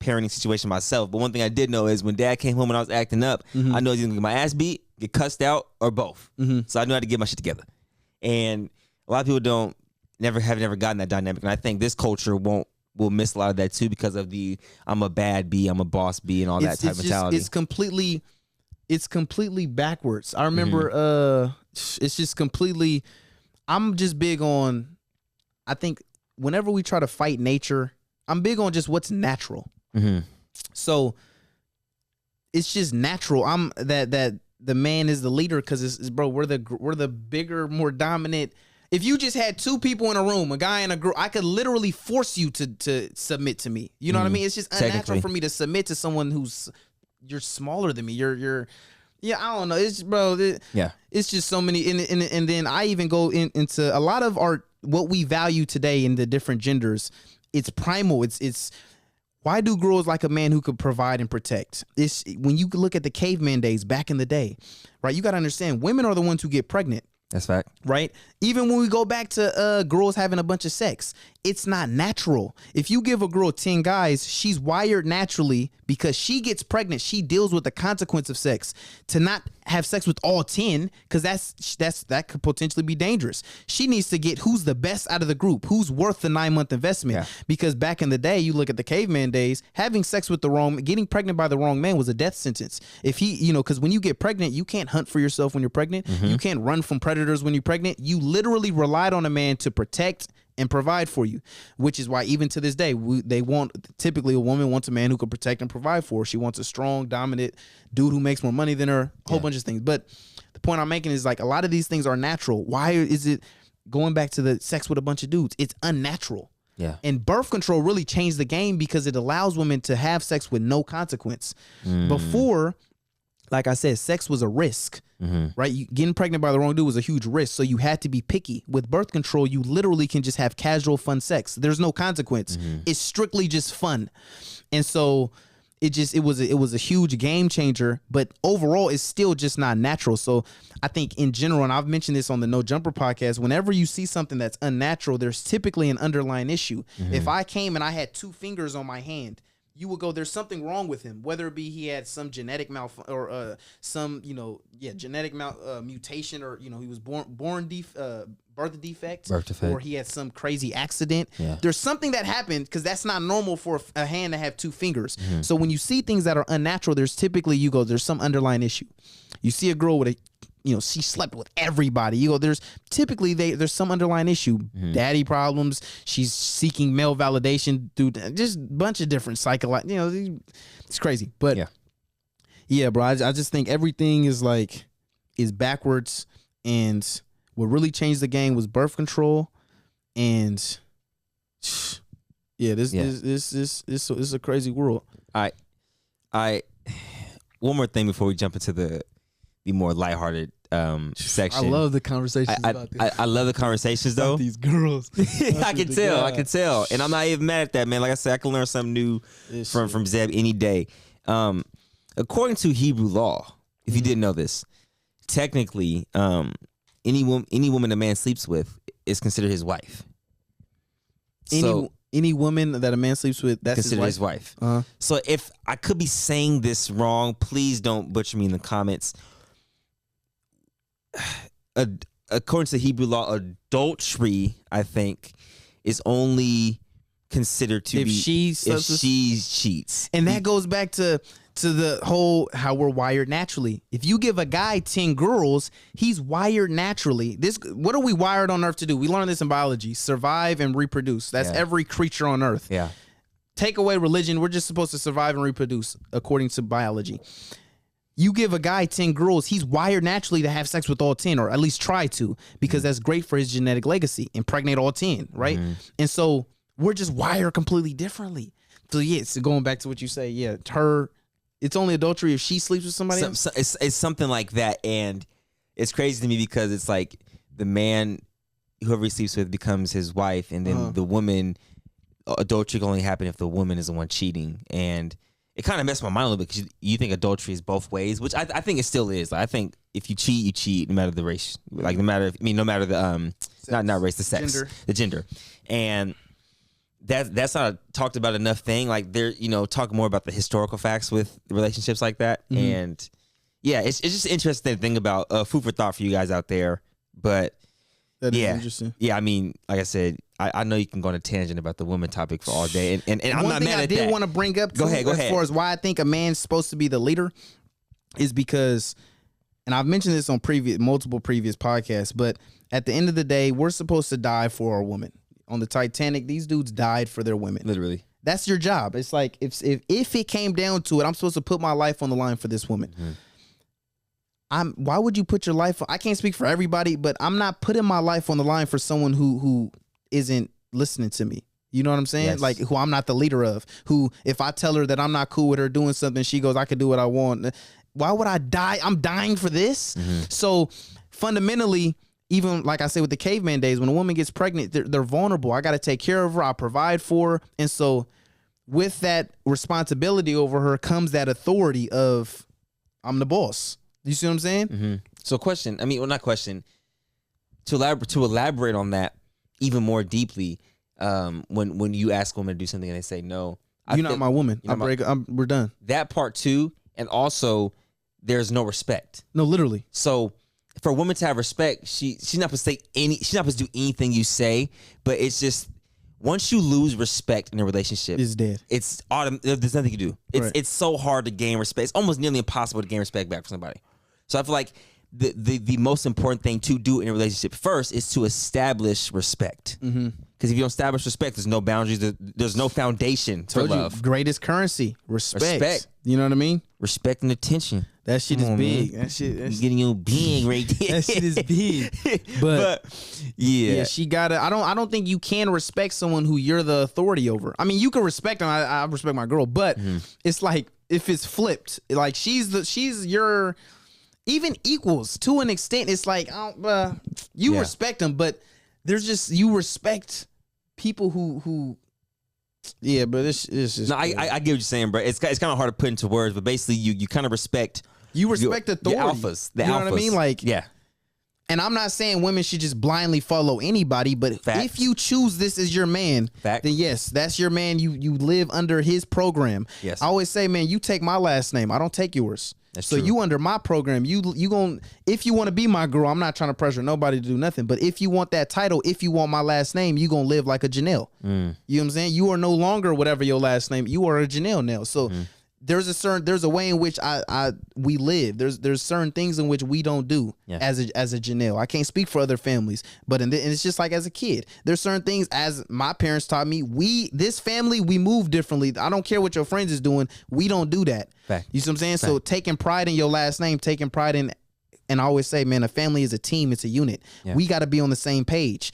parenting situation myself, but one thing I did know is when dad came home and I was acting up, I know he's gonna get my ass beat, get cussed out, or both. So I knew how to get my shit together. And a lot of people have never gotten that dynamic, and I think this culture will miss a lot of that too because of the I'm a bad B, I'm a boss B, and all that type of mentality. It's completely backwards. I remember it's just completely. I'm just big on. I think whenever we try to fight nature, I'm big on just what's natural. So it's just natural. I'm that the man is the leader because it's bro. We're the bigger, more dominant. If you just had two people in a room, a guy and a girl, I could literally force you to submit to me. You know what I mean? It's just unnatural for me to submit to someone you're smaller than me. You're I don't know. It's it's just so many. And then I even go into a lot of what we value today in the different genders. It's primal. It's why do girls like a man who could provide and protect? It's when you look at the caveman days back in the day, right? You got to understand women are the ones who get pregnant. That's fact. Right? Even when we go back to girls having a bunch of sex, it's not natural. If you give a girl 10 guys, she's wired naturally because she gets pregnant. She deals with the consequence of sex. To not have sex with all 10, because that could potentially be dangerous. She needs to get who's the best out of the group, who's worth the 9-month investment. Yeah. Because back in the day, you look at the caveman days, having sex with getting pregnant by the wrong man was a death sentence. If because when you get pregnant, you can't hunt for yourself when you're pregnant. You can't run from predators when you're pregnant. You literally relied on a man to protect and provide for you, which is why even to this day, typically a woman wants a man who can protect and provide for her. She wants a strong, dominant dude who makes more money than her, a whole bunch of things. But the point I'm making is like a lot of these things are natural. Why is it going back to the sex with a bunch of dudes? It's unnatural. Yeah. And birth control really changed the game because it allows women to have sex with no consequence. Before, like I said, sex was a risk. Right? Getting pregnant by the wrong dude was a huge risk, so you had to be picky. With birth control, you literally can just have casual, fun sex. There's no consequence. It's strictly just fun. And so it was a huge game changer, but overall it's still just not natural. So I think in general, and I've mentioned this on the No Jumper podcast, whenever you see something that's unnatural, there's typically an underlying issue. If I came and I had 2 fingers on my hand, you would go, there's something wrong with him, whether it be he had some genetic genetic mutation, or he was birth defect, or he had some crazy accident. There's something that happened because that's not normal for a hand to have 2 fingers. So when you see things that are unnatural, there's typically there's some underlying issue. You see a girl with she slept with everybody. There's typically there's some underlying issue, daddy problems. She's seeking male validation through just a bunch of different psychological. It's crazy, but bro. I just think everything is backwards, and what really changed the game was birth control, and this is a crazy world. I one more thing before we jump into the more lighthearted section. I love the conversations about this. I love the conversations though. These girls. I can tell. And I'm not even mad at that, man. Like I said, I can learn something new from Zeb any day. According to Hebrew law, if you didn't know this, technically, any woman a man sleeps with is considered his wife. Any woman that a man sleeps with, that's considered his wife. So if I could be saying this wrong, please don't butcher me in the comments. According to Hebrew law, adultery, I think, is only considered to be if she cheats. And that goes back to the whole how we're wired naturally. If you give a guy 10 girls, he's wired naturally. What are we wired on Earth to do? We learn this in biology: survive and reproduce. That's every creature on Earth. Yeah. Take away religion, we're just supposed to survive and reproduce according to biology. You give a guy 10 girls, he's wired naturally to have sex with all 10, or at least try to, because that's great for his genetic legacy. Impregnate all 10, right? And so we're just wired completely differently. So so going back to what you say, it's only adultery if she sleeps with somebody else. It's something like that, and it's crazy to me because it's like the man, whoever he sleeps with, becomes his wife, and then the woman, adultery can only happen if the woman is the one cheating, and it kind of messed my mind a little bit because you think adultery is both ways, which I think it still is. Like, I think if you cheat, you cheat, no matter the race, no matter the not race, the sex, the gender, and that's not a talked about enough thing. Like they're talking more about the historical facts with relationships like that, and yeah, it's just an interesting thing about food for thought for you guys out there. But that is interesting. Yeah, I mean, like I said, I know you can go on a tangent about the woman topic for all day, and I'm not mad at that. One thing I did want to bring up, go ahead. As far as why I think a man's supposed to be the leader, is because, and I've mentioned this on multiple previous podcasts, but at the end of the day, we're supposed to die for our woman. On the Titanic, these dudes died for their women. Literally. That's your job. It's like if it came down to it, I'm supposed to put my life on the line for this woman. Why would you put your life on? I can't speak for everybody, but I'm not putting my life on the line for someone who isn't listening to me. You know what I'm saying? Yes. Like who I'm not the leader of, who if I tell her that I'm not cool with her doing something, she goes, I can do what I want. Why would I die? I'm dying for this. So fundamentally, even like I say with the caveman days, when a woman gets pregnant, they're vulnerable. I got to take care of her. I provide for her. And so with that responsibility over her comes that authority of I'm the boss. You see what I'm saying? So not question. To elaborate on that even more deeply, when you ask women to do something and they say no, you're not my woman. We're done. That part too, and also there's no respect. No, literally. So for a woman to have respect, she's not supposed to she's not supposed to do anything you say, but it's just once you lose respect in a relationship, it's dead. It's there's nothing you can do. It's so hard to gain respect. It's almost nearly impossible to gain respect back from somebody. So I feel like the most important thing to do in a relationship first is to establish respect. Because if you don't establish respect, there's no boundaries. There's no foundation for love. Greatest currency, respect. You know what I mean? Respect and attention. That shit is big. That shit getting your being right there. That shit is big. But yeah, she gotta. I don't think you can respect someone who you're the authority over. I mean, you can respect them. I respect my girl, but it's like if it's flipped, like she's your even equals to an extent. It's like you respect them, but there's just you respect people who. Yeah, but it's just. No, I get what you're saying, bro. It's kind of hard to put into words, but basically, you kind of respect. You respect authority. The alphas. You know what I mean? Like, yeah. And I'm not saying women should just blindly follow anybody, but if you choose this as your man, then yes, that's your man. You live under his program. Yes. I always say, man, you take my last name. I don't take yours. That's so true. You under my program. You gon' if you want to be my girl, I'm not trying to pressure nobody to do nothing. But if you want that title, if you want my last name, you gonna live like a Janelle. You know what I'm saying? You are no longer whatever your last name. You are a Janelle now. So there's a way in which we live. There's certain things in which we don't do as a Janelle. I can't speak for other families, but and it's just like as a kid, there's certain things as my parents taught me. This family, we move differently. I don't care what your friends is doing. We don't do that. Fact. You see what I'm saying? Fact. So taking pride in your last name, taking pride in, and I always say, man, a family is a team. It's a unit. Yeah. We got to be on the same page,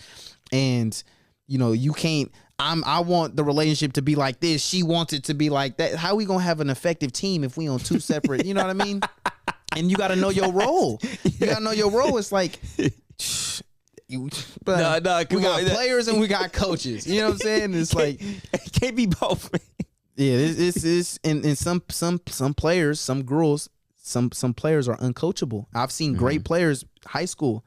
and you can't. I want the relationship to be like this. She wants it to be like that. How we gonna have an effective team if we on two separate? You know what I mean? And you got to know your role. You got to know your role. It's like, we got players and we got coaches. You know what I'm saying? It's like it can't be both. Yeah, this and some players, some girls, some players are uncoachable. I've seen great players, high school,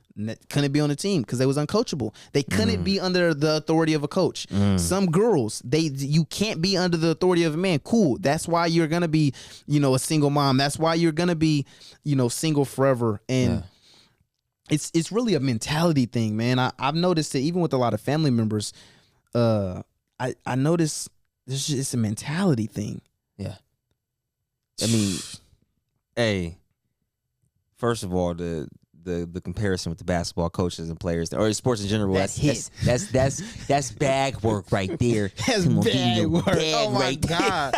couldn't be on the team because they was uncoachable. They couldn't be under the authority of a coach. Some girls, you can't be under the authority of a man. Cool. That's why you're gonna be, a single mom. That's why you're gonna be, single forever. And it's really a mentality thing, man. I've noticed it even with a lot of family members. I noticed it's a mentality thing. Yeah. I mean, hey, first of all, the comparison with the basketball coaches and players or sports in general, that's bag work right there. That's bag work. Oh my God.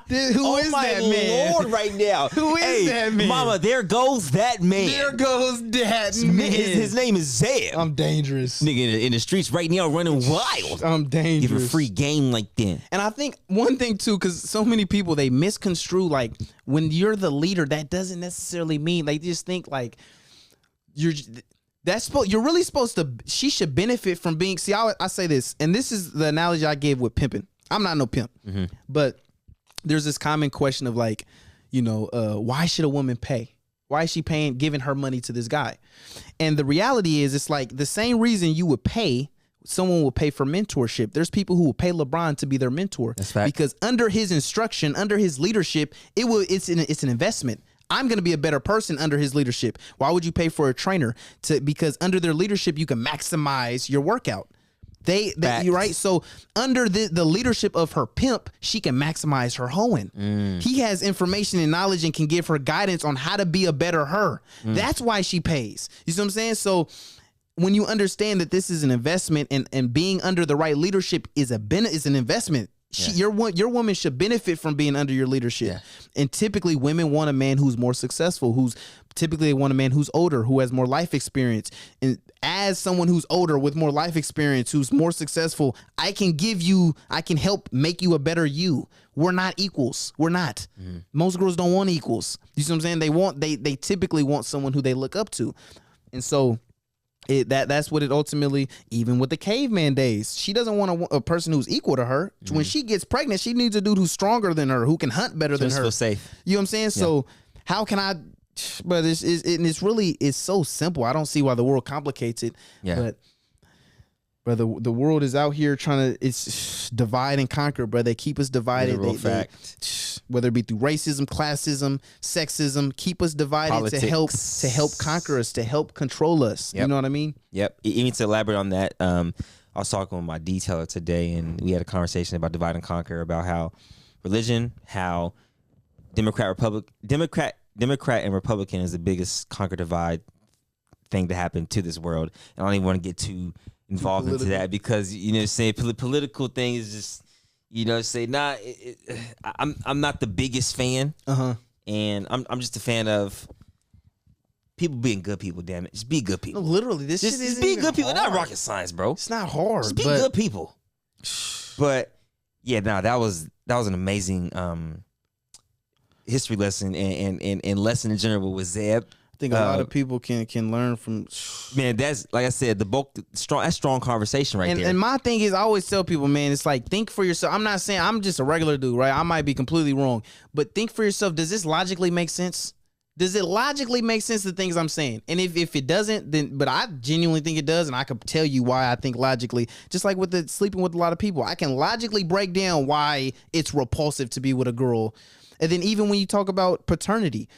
Who is that man? Lord, right now. Who is that man? Mama, there goes that man. There goes that man. His name is Zeb. I'm dangerous. Nigga in the streets right now running wild. I'm dangerous. Give a free game like that. And I think one thing too, because so many people, they misconstrue, like when you're the leader, that doesn't necessarily mean, they just think like, you're really supposed to. She should benefit from being. See, I say this, and this is the analogy I gave with pimping. I'm not no pimp, but there's this common question of like, why should a woman pay? Why is she giving her money to this guy? And the reality is, it's like the same reason you would pay someone will pay for mentorship. There's people who will pay LeBron to be their mentor. That's fact. Because under his instruction, under his leadership, it's an investment. I'm going to be a better person under his leadership. Why would you pay for a trainer? Because under their leadership, you can maximize your workout. You're right. So under the leadership of her pimp, she can maximize her hoeing. He has information and knowledge and can give her guidance on how to be a better her. That's why she pays. You see what I'm saying? So when you understand that this is an investment and being under the right leadership is an investment. Your woman should benefit from being under your leadership. Yeah. And typically women want a man who's more successful, typically they want a man who's older, who has more life experience. And as someone who's older with more life experience, who's more successful, I can help make you a better you. We're not equals. We're not. Most girls don't want equals. You see what I'm saying? They typically want someone who they look up to. And so that's what it ultimately, even with the caveman days, she doesn't want a person who's equal to her. When she gets pregnant, she needs a dude who's stronger than her, who can hunt better than her. Feel safe. You know what I'm saying? Yeah. So how can I? But it's so simple. I don't see why the world complicates it. Yeah. But the world is out here it's divide and conquer, bro. They keep us divided. Whether it be through racism, classism, sexism, keep us divided. Politics. to help conquer us, to help control us. Yep. You know what I mean? Yep. Even to elaborate on that, I was talking with my detailer today, and we had a conversation about divide and conquer, about how religion, how Democrat and Republican is the biggest conquer divide thing to happen to this world. And I don't even want to get too involved into that, because saying political thing is just say I'm not the biggest fan, and I'm just a fan of people being good people. Damn it, just be good people. No, literally, this shit is be good people. Hard. Not rocket science, bro. It's not hard. Just be good people. But yeah, that was an amazing history lesson and lesson in general with Zeb. I think a lot of people can learn from. Man, that's, like I said, that's strong conversation right there. And my thing is, I always tell people, man, it's like, think for yourself. I'm not saying I'm just a regular dude, right? I might be completely wrong, but think for yourself. Does this logically make sense? Does it logically make sense, the things I'm saying? And if it doesn't, then, but I genuinely think it does, and I could tell you why I think logically. Just like with the sleeping with a lot of people, I can logically break down why it's repulsive to be with a girl. And then even when you talk about paternity,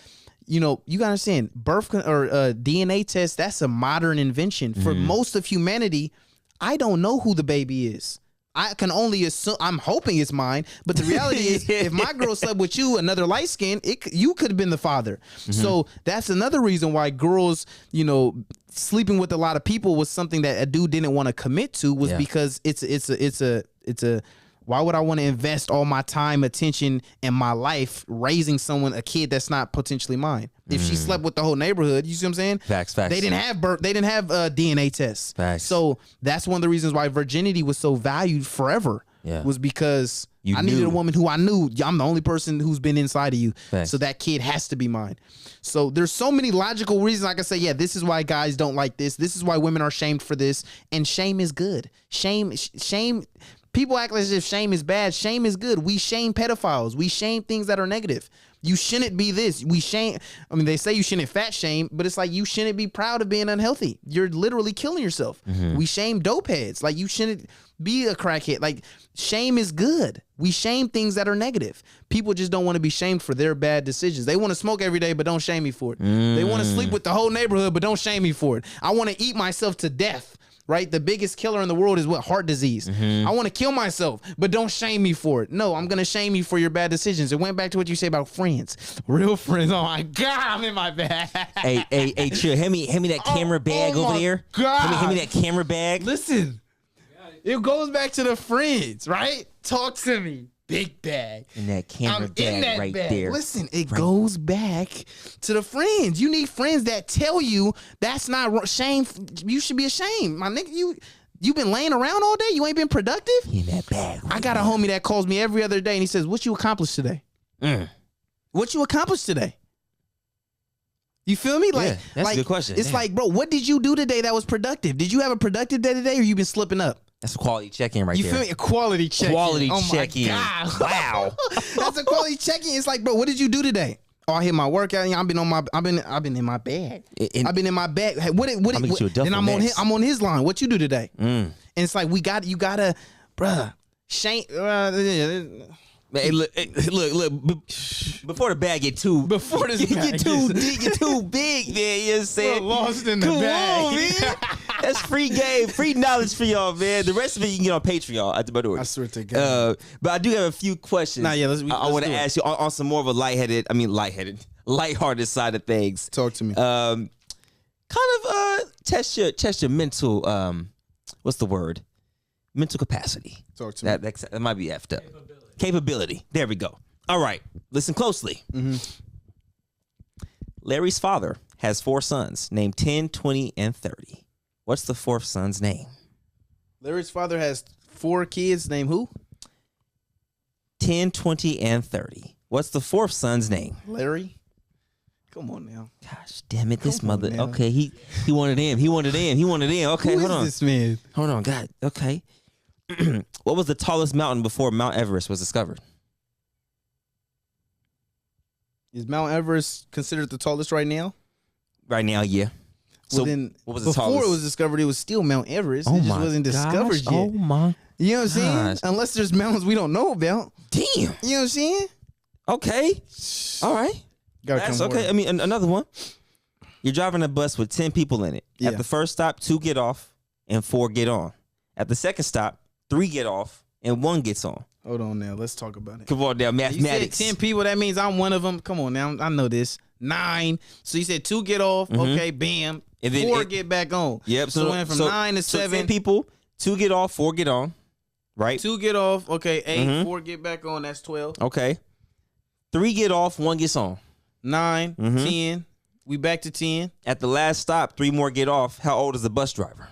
you gotta understand, birth or DNA test, that's a modern invention. For most of humanity, I don't know who the baby is. I can only assume, I'm hoping it's mine, but the reality is, if my girl slept with you, another light skin, you could have been the father. So that's another reason why girls, sleeping with a lot of people was something that a dude didn't want to commit to, was because it's a why would I want to invest all my time, attention, and my life raising a kid that's not potentially mine? If she slept with the whole neighborhood, you see what I'm saying? Facts. They didn't have DNA tests. Facts. So that's one of the reasons why virginity was so valued forever. Yeah. Was because I needed a woman who I knew, I'm the only person who's been inside of you. Facts. So that kid has to be mine. So there's so many logical reasons I can say, yeah, this is why guys don't like this. This is why women are shamed for this. And shame is good. Shame. People act as if shame is bad. Shame is good. We shame pedophiles. We shame things that are negative. You shouldn't be this. They say you shouldn't fat shame, but it's like, you shouldn't be proud of being unhealthy. You're literally killing yourself. We shame dope heads. Like, you shouldn't be a crackhead. Like, shame is good. We shame things that are negative. People just don't want to be shamed for their bad decisions. They want to smoke every day, but don't shame me for it. They want to sleep with the whole neighborhood, but don't shame me for it. I want to eat myself to death. Right? The biggest killer in the world is what? Heart disease. I want to kill myself, but don't shame me for it. No, I'm going to shame you for your bad decisions. It went back to what you say about friends. Real friends. Oh my God, I'm in my bag. Hey, chill. Hand me that camera bag over there. God. Hand me that camera bag. Listen, it goes back to the friends, right? Talk to me. Big bag. In that camera bag right there. Listen, it goes back to the friends. You need friends that tell you that's not shame. You should be ashamed. My nigga, you been laying around all day? You ain't been productive? In that bag. I got a homie that calls me every other day and he says, what you accomplished today? What you accomplished today? You feel me? Like, that's a good question. It's like, bro, what did you do today that was productive? Did you have a productive day today, or you been slipping up? That's a quality check-in right there. You feel me? A quality check-in. Quality check-in. My God. Wow. That's a quality check-in. It's like, bro, what did you do today? Oh, I hit my workout. I've been in my bag. I've been in my bag. Hey, what? Then I'm on his line. What you do today? And it's like you gotta, bruh. Shane. Hey, look. Before the bag get too get too big, man. You know what I'm saying? We're lost in the Come bag. on, man. That's free game, free knowledge for y'all, man. The rest of it you can get on Patreon. I swear to God. But I do have a few questions. Nah, yeah, I want to ask you on some more of a lighthearted side of things. Talk to me. Kind of test your mental what's the word? Mental capacity. Talk to me. That might be effed up. Capability. There we go. All right. Listen closely. Mm-hmm. Larry's father has 4 sons named 10, 20, and 30. What's the 4th son's name? Larry's father has 4 kids named who? 10, 20, and 30. What's the 4th son's name? Larry. Come on now. Gosh damn it. This Come on mother. now. Okay. He wanted him. Okay, hold on. This man? Hold on. God. Okay. What was the tallest mountain before Mount Everest was discovered? Is Mount Everest considered the tallest right now? Right now, yeah. So So then, what was the before tallest? it was discovered, it was still Mount Everest. Oh It just my wasn't discovered gosh. yet. Oh my. You know what I'm saying? gosh. Unless there's mountains we don't know about. Damn. You know what I'm saying? Okay. All right. Gotta That's come okay. forward. I mean, another one. You're driving a bus with 10 people in it. Yeah. At the first stop, 2 get off and 4 get on. At the second stop, 3 get off and 1 gets on. Hold on now. Let's talk about it. Come on now, You mathematics. said 10 people. That means I'm one of them. Come on now. I know this. 9. So you said 2 get off. Okay, bam. And then 4 get back on. Yep. So, it went from 9 to 7. 10 people, 2 get off, 4 get on. Right? 2 get off. Okay, 8. Mhm. 4 get back on. That's 12. Okay. 3 get off, 1 gets on. 9, Mhm. 10. We back to 10. At the last stop, 3 more get off. How old is the bus driver?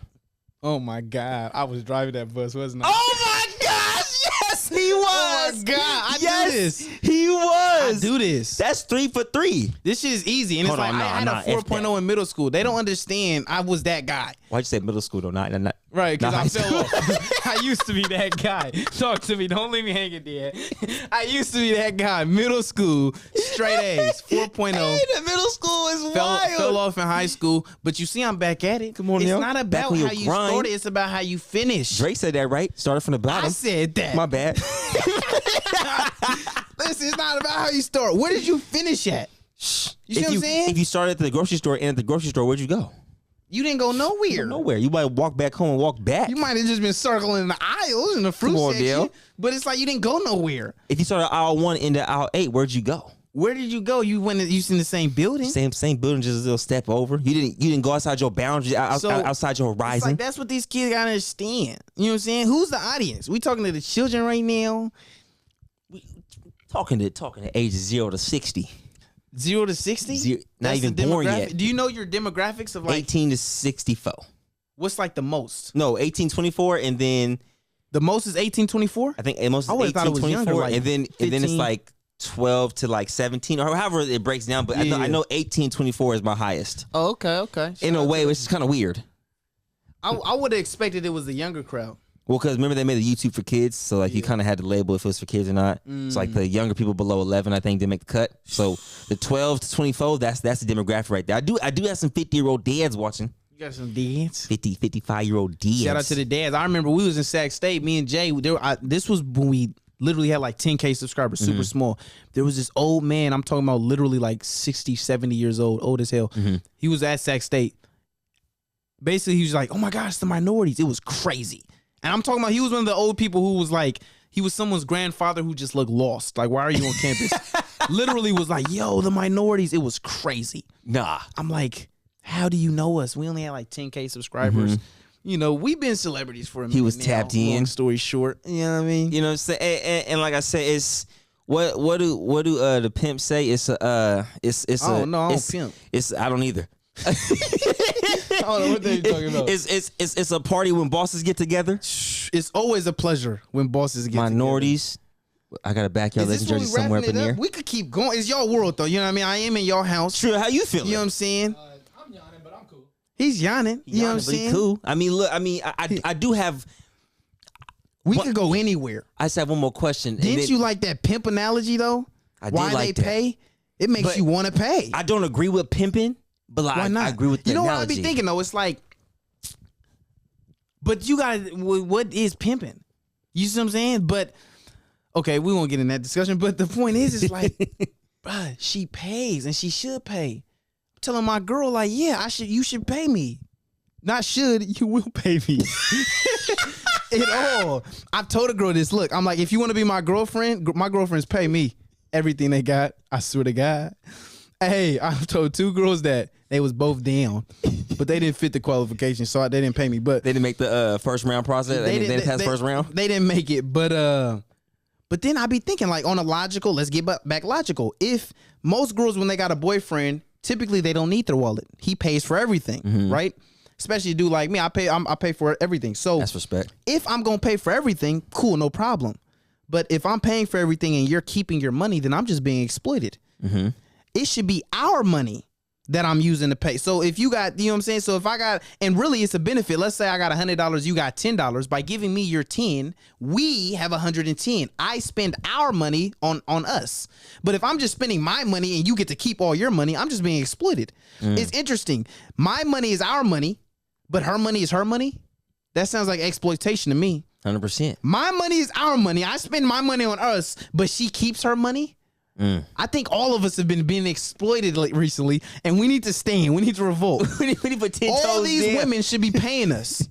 Oh my God. I was driving that bus, wasn't I? Oh my gosh! Yes, he was. Oh my God. I yes, do this. He was. I do this. That's 3 for 3. This shit is easy. And Hold it's like on, I had nah, a 4.0 in middle school. They don't understand I was that guy. Why'd you say middle school though? Not Right, because Not I high fell school. off. I used to be that guy. Talk to me. Don't leave me hanging there. I used to be that guy. Middle school, straight A's, 4.0. Hey, the middle school is Fell off in high school, but you see I'm back at it. Come on it's now. not Back about on your how you grind. started, it's about how you finish. Drake said that, right? Started from the bottom. I said that. My bad. Listen, it's not about how you start. Where did you finish at? You see what I'm saying? If you started at the grocery store and at the grocery store, where'd you go? You didn't go nowhere. Nowhere. You might walk back home and walk back. You might have just been circling the aisles in the fruit Come on, section, Dale. but it's like you didn't go nowhere. If you started aisle 1 into aisle 8, where'd you go? Where did you go? You went. You in the same building. Same building, just a little step over. You didn't go outside your boundaries, outside your It's horizon. like that's what these kids gotta understand. You know what I'm saying? Who's the audience? We talking to the children right now. Talking to ages 0 to 60. 0 to 60. Not even born yet. Do you know your demographics of like 18 to 64. what's like the most? No, 1824, and then The most is 1824. I think most is I would've thought it was 1824, younger, like and then it's 15. like 12 to like 17, or however it breaks down. But I Yeah. know 1824 is my highest. Oh, okay. In a way, which is kind of weird. I would have expected it was the younger crowd. Well, because remember they made the YouTube for kids, so like you kind of had to label if it was for kids or not. So like the younger people below 11, I think, didn't make the cut. So the 12 to 24, that's the demographic right there. I do have some 50-year-old dads watching. You got some dads. 50, 55-year-old dads. Shout out to the dads. I remember we was in Sac State. Me and Jay. This was when we literally had like 10K subscribers, super small. There was this old man. I'm talking about literally like 60, 70 years old as hell. He was at Sac State. Basically, he was like, "Oh my gosh, the minorities." It was crazy. And I'm talking about he was one of the old people who was like, he was someone's grandfather who just looked lost. Like, why are you on campus? Literally was like, "Yo, the minorities." It was crazy. Nah. I'm like, how do you know us? We only had like 10K subscribers. You know, we've been celebrities for a minute. He was now, tapped in. Long story short, you know what I mean? You know what I'm saying? And like I said, it's what do the pimps say? It's I don't know. I don't pimp. I don't either. I don't know what they're talking about. It's a party when bosses get together. It's always a pleasure when bosses get Minorities. I got a backyard together. Is legend this jersey when we somewhere up in wrapping it there. up? We could keep going. It's y'all world though. You know what I mean? I am in y'all house. True. How you feeling? You know what I'm saying? I'm yawning, but I'm cool. He's yawning. You know what I'm But he saying? cool. I mean, look. I mean, I do have. We could go anywhere. I just have one more question. Didn't you like that pimp analogy though? I did Why like they that. pay? It makes you want to pay. I don't agree with pimping, but like, Why not? I agree with the You know analogy. what I be thinking though? It's like, but you got what is pimping? You see what I'm saying? But okay, we won't get in that discussion. But the point is, it's like, bruh, she pays and she should pay. I'm telling my girl, like, yeah, you should pay me. Not should, you will pay me. At all. I've told a girl this. Look, I'm like, if you want to be my girlfriends pay me everything they got. I swear to God. Hey, I've told 2 girls that they was both down, but they didn't fit the qualifications, so they didn't pay me. But they didn't make the first round process. They didn't pass the first round. They didn't make it, but then I be thinking like on a logical. Let's get back logical. If most girls when they got a boyfriend, typically they don't need their wallet. He pays for everything, right? Especially a dude like me, I pay for everything. So that's respect. If I'm gonna pay for everything, cool, no problem. But if I'm paying for everything and you're keeping your money, then I'm just being exploited. It should be our money that I'm using to pay. So if you got, you know what I'm saying? So if I got, and really it's a benefit. Let's say I got $100, you got $10. By giving me your 10, we have 110. I spend our money on us. But if I'm just spending my money and you get to keep all your money, I'm just being exploited. It's interesting. My money is our money, but her money is her money. That sounds like exploitation to me. 100%. My money is our money. I spend my money on us, but she keeps her money. I think all of us have been being exploited recently, and we need to stand. We need to revolt. we need to put 10 all toes these down. women should be paying us.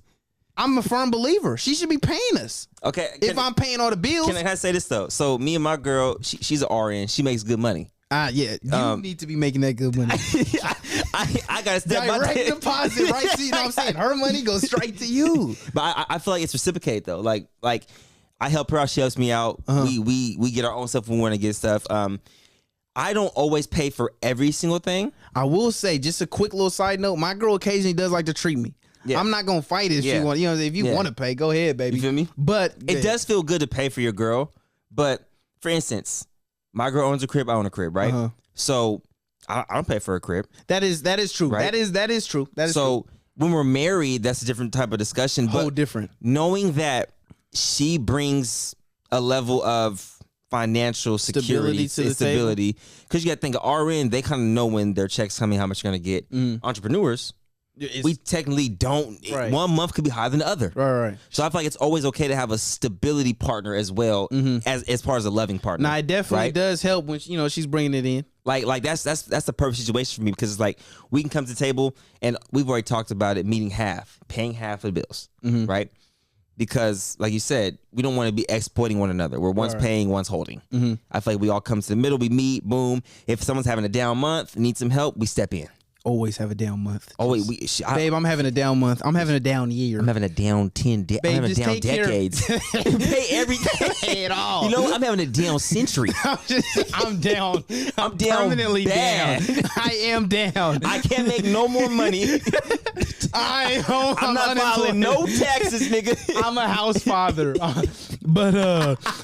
I'm a firm believer. She should be paying us. Okay. If I'm paying all the bills. Can I say this though? So me and my girl, she's an RN. She makes good money. Yeah, you need to be making that good money. I gotta step by direct deposit, right? See, you know what I'm saying? Her money goes straight to you. But I feel like it's reciprocated though. Like I help her out, she helps me out. We get our own stuff when we want to get stuff. I don't always pay for every single thing. I will say, just a quick little side note, my girl occasionally does like to treat me. Yeah. I'm not gonna fight if she want. You know, if you want to pay, go ahead, baby. You feel me? But it does feel good to pay for your girl. But for instance, my girl owns a crib, I own a crib, right? So I don't pay for a crib. That is true. Right? That is true. That is so true. When we're married, that's a different type of discussion. Whole different. Knowing that she brings a level of financial security, stability, because you got to think of RN, they kind of know when their checks coming, how much you're gonna get. Entrepreneurs, we technically don't. Right. 1 month could be higher than the other. Right. So I feel like it's always okay to have a stability partner as well, as far as a loving partner. Now it definitely does help when she's bringing it in. Like that's the perfect situation for me, because it's like we can come to the table and we've already talked about it, paying half of the bills, right? Because like you said, we don't want to be exploiting one another. We're one's paying, one's holding. I feel like we all come to the middle, we meet, boom. If someone's having a down month, needs some help, we step in. Always have a down month. Oh wait, babe, I'm having a down month. I'm having a down year. I'm having a down 10. I'm having a down decades. Pay everything. Pay it all. You know what? I'm having a down century. I'm down. I'm down permanently bad. down. I am down. I can't make no more money. I'm not filing no taxes, nigga. I'm a house father. But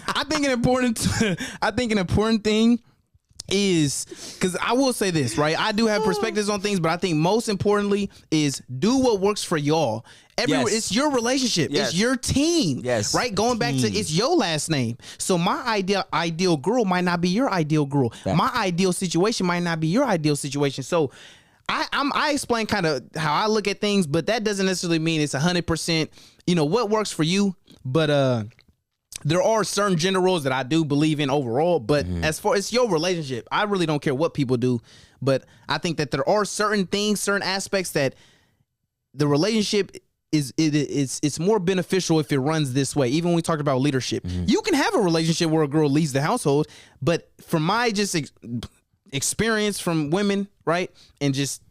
I think an important thing is, because I will say this, right? I do have perspectives on things, but I think most importantly is do what works for y'all. It's your relationship. It's your team. Yes. Right? Going back to it's your last name. So my ideal girl might not be your ideal girl. Yeah. My ideal situation might not be your ideal situation. So I explain kind of how I look at things, but that doesn't necessarily mean it's 100%, what works for you. But there are certain gender roles that I do believe in overall, but as far as your relationship, I really don't care what people do. But I think that there are certain things, certain aspects that the relationship it's more beneficial if it runs this way. Even when we talked about leadership, you can have a relationship where a girl leads the household, but from my experience from women, right, and just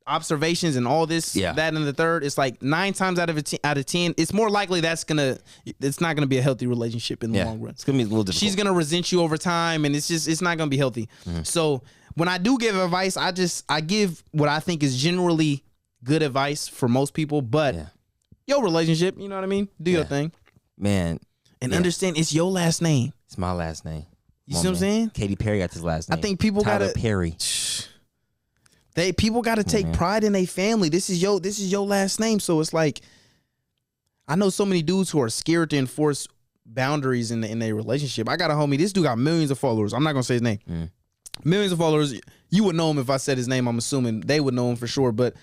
observations and all this, that, and the third, it's like 9 times out of 10, it's more likely it's not gonna be a healthy relationship in the long run. It's gonna be a little difficult. She's gonna resent you over time, and it's not gonna be healthy. So when I do give advice, I give what I think is generally good advice for most people, but your relationship, you know what I mean? Do your thing, man, and understand it's your last name. It's my last name. You see what I'm saying? Katy Perry got his last name. I think people Tyler Perry. People got to take pride in their family. This is your last name. So it's like, I know so many dudes who are scared to enforce boundaries in their relationship. I got a homie. This dude got millions of followers. I'm not gonna say his name. millions of followers. You would know him if I said his name. I'm assuming they would know him for sure. But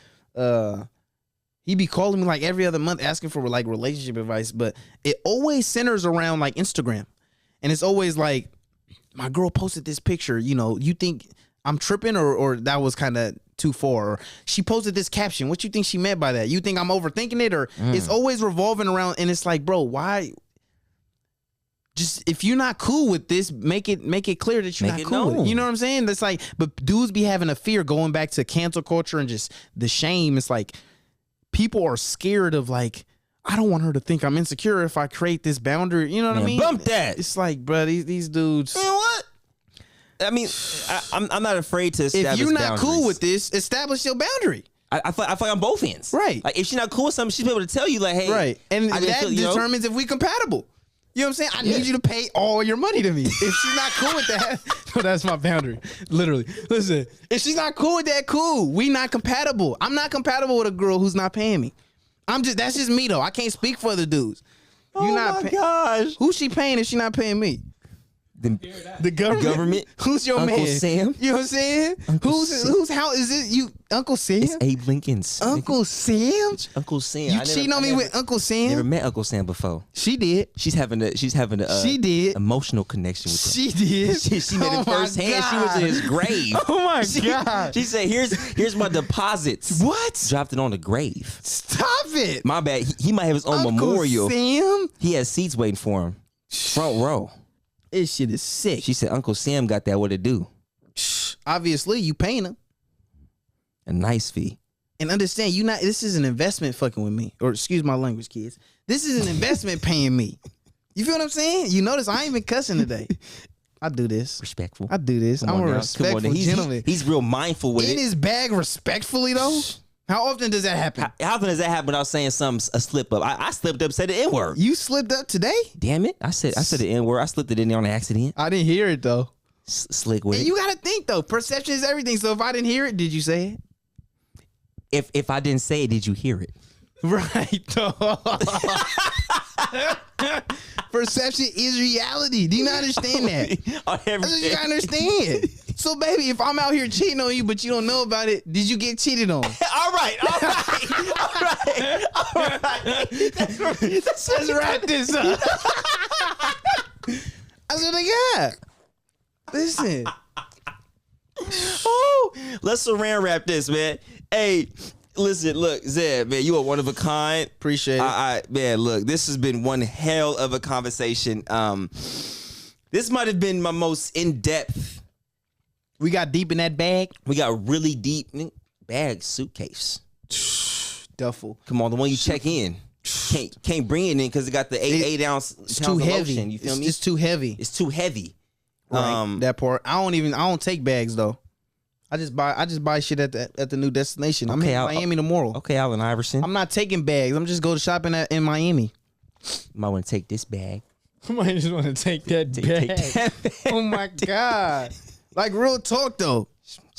he be calling me like every other month asking for like relationship advice. But it always centers around like Instagram. And it's always like, my girl posted this picture. You know, you think I'm tripping or that was kind of too far? Or she posted this caption. What you think she meant by that? You think I'm overthinking it? Or it's always revolving around. And it's like, bro, why? Just if you're not cool with this, make it clear that you're not cool with it. You know what I'm saying? That's like, but dudes be having a fear going back to cancel culture and just the shame. It's like people are scared of like, I don't want her to think I'm insecure if I create this boundary. You know what I mean? Bump that. It's like, bro, these dudes. You know what? I mean, I'm not afraid to establish. If you're not boundaries. cool with this, establish your boundary. I feel like on both ends. Right. Like if she's not cool with something, she's able to tell you like, hey. Right. And that determines if we compatible. You know what I'm saying? I need you to pay all your money to me. If she's not cool with that, no, that's my boundary. Literally. Listen, if she's not cool with that, cool. We not compatible. I'm not compatible with a girl who's not paying me. That's just me though. I can't speak for other dudes. Oh my gosh. Who's she paying if she not paying me? The government. Who's your Uncle man? Sam. You know what I'm saying? Who's how is it you Uncle Sam? It's Abe Lincoln's. Uncle Sam? Uncle Sam. You cheating on me with Uncle Sam? Never met Uncle Sam before. She did. She's having a she did. emotional connection with him. She did. She made it firsthand. She went to his grave. Oh my God. She said, here's my deposits. What? Dropped it on the grave. Stop it. My bad. He might have his own Uncle memorial. Sam? He has seats waiting for him. Front row. This shit is sick. She said Uncle Sam got that what it do. Obviously, you paying him. A nice fee. And understand, this is an investment fucking with me. Or excuse my language, kids. This is an investment paying me. You feel what I'm saying? You notice I ain't been cussing today. I do this. Respectful. I do this. I'm a respectful gentleman. He's real mindful with it. In his bag respectfully, though? How often does that happen? How often does that happen without saying a slip up? I slipped up, said the N-word. You slipped up today? Damn it. I said the N-word. I slipped it in there on accident. I didn't hear it, though. Slick with and it. You got to think, though. Perception is everything. So if I didn't hear it, did you say it? If I didn't say it, did you hear it? Right. Perception is reality. Do you not understand that? That's what you gotta understand. So, baby, if I'm out here cheating on you, but you don't know about it, did you get cheated on? All right. Let's wrap this up. That's what I got. Listen. Oh, let's saran wrap this, man. Hey, listen, look, Zed, man, you are one of a kind. Appreciate it. Man, look, this has been one hell of a conversation. This might have been my most in-depth. We got deep in that bag. We got really deep bag suitcase. Duffel. Come on, the one you check in. Can't bring it in because it got the 8 ounce. It's too heavy. Lotion, you feel me? It's too heavy. It's too heavy. Right. That part. I don't take bags though. I just buy shit at the new destination. I'm in Miami tomorrow. Okay, Allen Iverson. I'm not taking bags. I'm just go to shopping in Miami. Might want to take this bag. I might just want to take that bag. Oh my God. Like real talk though.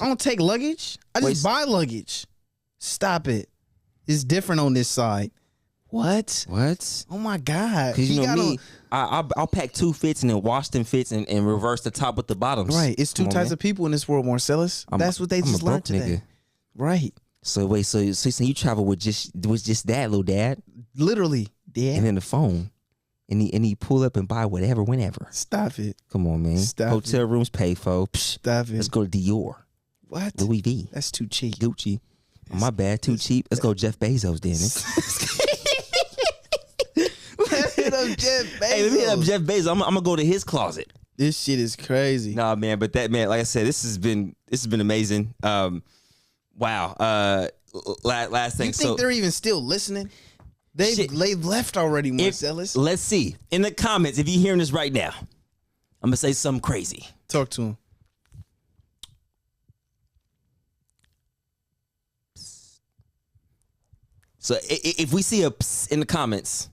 I don't take luggage. I just buy luggage. Stop it. It's different on this side. What? What? Oh my God. Because you know me, I'll pack 2 fits and then wash them fits and reverse the top with the bottoms. Right. It's two types of people in this world, Marcellus. That's what they just learned today. Nigga. Right. So wait, so you travel with just that, little dad? Literally, dad. And then the phone. And he pull up and buy whatever, whenever. Stop it. Come on, man. Stop Hotel rooms paid for. Psh, Stop it. Let's go to Dior. What? Louis V. That's too cheap. Gucci. Oh, my bad. Too cheap. Let's go Jeff Bezos then. Let's hit up Jeff Bezos. Hey, let me hit up Jeff Bezos. I'm gonna go to his closet. This shit is crazy. Nah, man. But that, man, like I said, this has been amazing. Wow. Last thing. You think they're even still listening? They've left already, Marcellus. Let's see. In the comments, if you're hearing this right now, I'm going to say something crazy. Talk to him. So if we see a psst in the comments,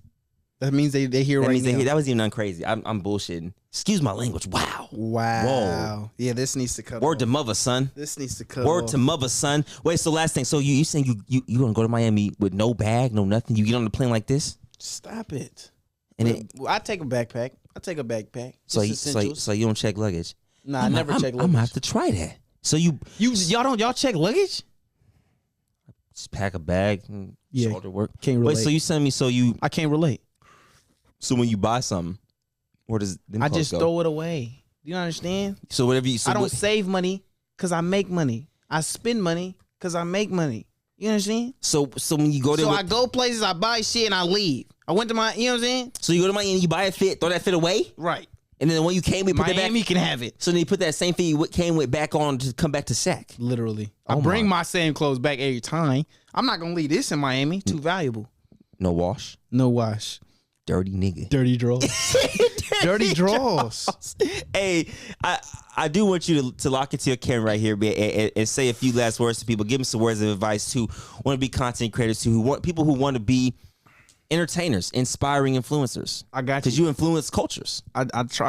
that means they hear right now. That was even uncrazy. I'm bullshitting. Excuse my language. Wow. Whoa. Yeah, this needs to cut Word to mother, son. This needs to cut Word to mother, son. Wait, so last thing. So you saying you gonna go to Miami with no bag, no nothing? You get on the plane like this? Stop it. And I take a backpack. I take a backpack. So you don't check luggage. Nah, I never check luggage. I'm gonna have to try that. So y'all check luggage? Just pack a bag and shoulder work. Can't relate. Wait, so you send me I can't relate. So when you buy something, where does them I clothes just go? throw it away. Do you understand? So whatever you I don't save money because I make money. I spend money because I make money. You understand? So when you go there, I go places, I buy shit, and I leave. I went to you know what I'm saying? So you go to Miami and you buy a fit, throw that fit away, Right. and then when you came with, put that back. Miami can have it. So then you put that same fit you came with back on to come back to Sac. Literally. I bring my same clothes back every time. I'm not going to leave this in Miami. Too valuable. No wash. No wash. Dirty nigga. Dirty draws. Dirty draws. Hey, I do want you to lock into your camera right here, man, and say a few last words to people. Give them some words of advice to want to be content creators, people who want to be entertainers, inspiring influencers. I got you. Because you influence cultures. I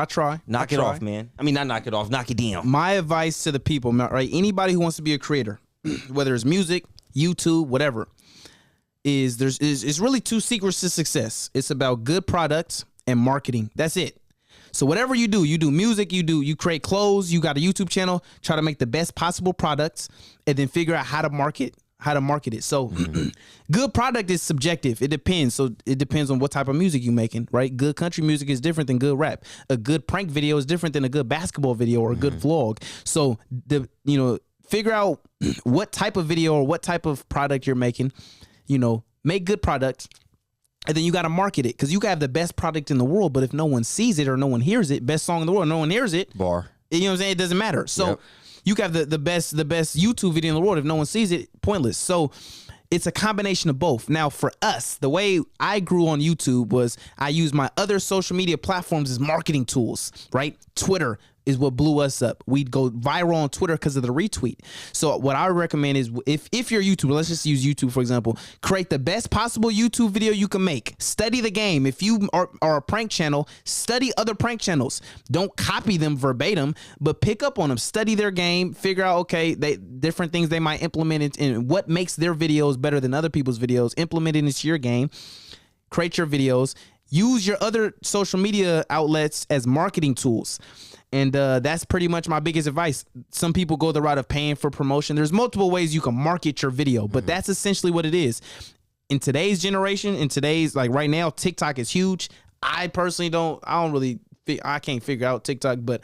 try. Knock it off, man. I mean, not knock it off. Knock it down. My advice to the people, right? Anybody who wants to be a creator, whether it's music, YouTube, whatever, is it's really two secrets to success. It's about good products and marketing. That's it. So whatever you do music, you create clothes, you got a YouTube channel, try to make the best possible products, and then figure out how to market it. So good product is subjective. It depends. So it depends on what type of music you're making, right? Good country music is different than good rap. A good prank video is different than a good basketball video or a good vlog. So figure out what type of video or what type of product you're making, make good products. And then you got to market it, because you can have the best product in the world, but if no one sees it or no one hears it, best song in the world, no one hears it. Bar. You know what I'm saying? It doesn't matter. So you can have the best YouTube video in the world. If no one sees it, pointless. So it's a combination of both. Now, for us, the way I grew on YouTube was I used my other social media platforms as marketing tools, right? Twitter is what blew us up. We'd go viral on Twitter because of the retweet. So what I recommend is if you're a YouTuber, let's just use YouTube, for example, create the best possible YouTube video you can make. Study the game. If you are a prank channel, study other prank channels. Don't copy them verbatim, but pick up on them. Study their game. Figure out, different things they might implement in what makes their videos better than other people's videos. Implement it into your game. Create your videos. Use your other social media outlets as marketing tools. And that's pretty much my biggest advice. Some people go the route of paying for promotion. There's multiple ways you can market your video, but that's essentially what it is. In today's generation, right now, TikTok is huge. I personally I can't figure out TikTok, but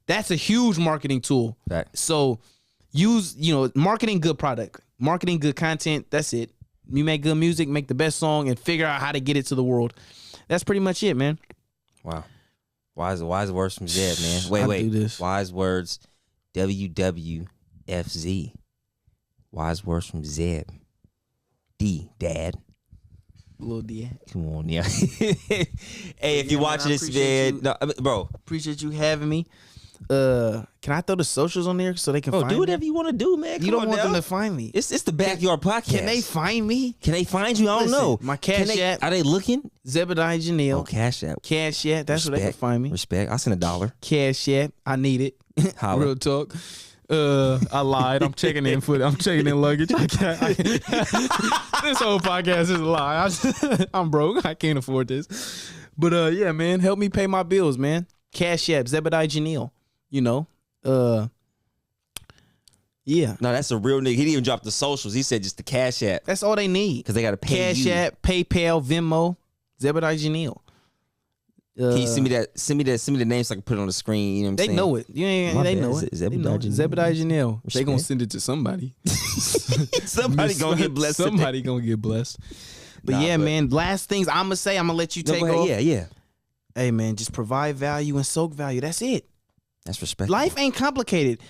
that's a huge marketing tool. Right. So use, marketing good product, marketing good content. That's it. You make good music, make the best song, and figure out how to get it to the world. That's pretty much it, man. Wow. Wise words from Zeb, man. Wait. Wise words, WWFZ. Wise words from Zeb. Dad. Little D. Come on, yeah. Hey, if you're watching this, man, bro. Appreciate you having me. Can I throw the socials on there so they can find me? Do whatever you want to do, man. You don't want them to find me. It's the Backyard Podcast. Can they find me? Can they find you? I don't know. My Cash App. Are they looking? Zebediah Janelle. Oh, Cash App. Cash App. That's where they can find me. Respect. I'll send $1. Cash App. I need it. Holla. Real talk. I lied. I'm checking in luggage. This whole podcast is a lie. I'm broke. I can't afford this. But yeah, man, help me pay my bills, man. Cash App. Zebediah Janelle. Yeah. No, that's a real nigga. He didn't even drop the socials. He said just the Cash App. That's all they need. Because they got to pay Cash App, PayPal, Venmo, Zebediah Janelle. Can you send me the name so I can put it on the screen? You know what I'm saying? They know it. They know it. Zebediah Janelle. They gonna send it to somebody. Somebody gonna get blessed. Somebody gonna get blessed. But man, last things I'm gonna say, I'm gonna let you take off. Yeah. Hey man, just provide value and soak value. That's it. That's respectful. Life ain't complicated.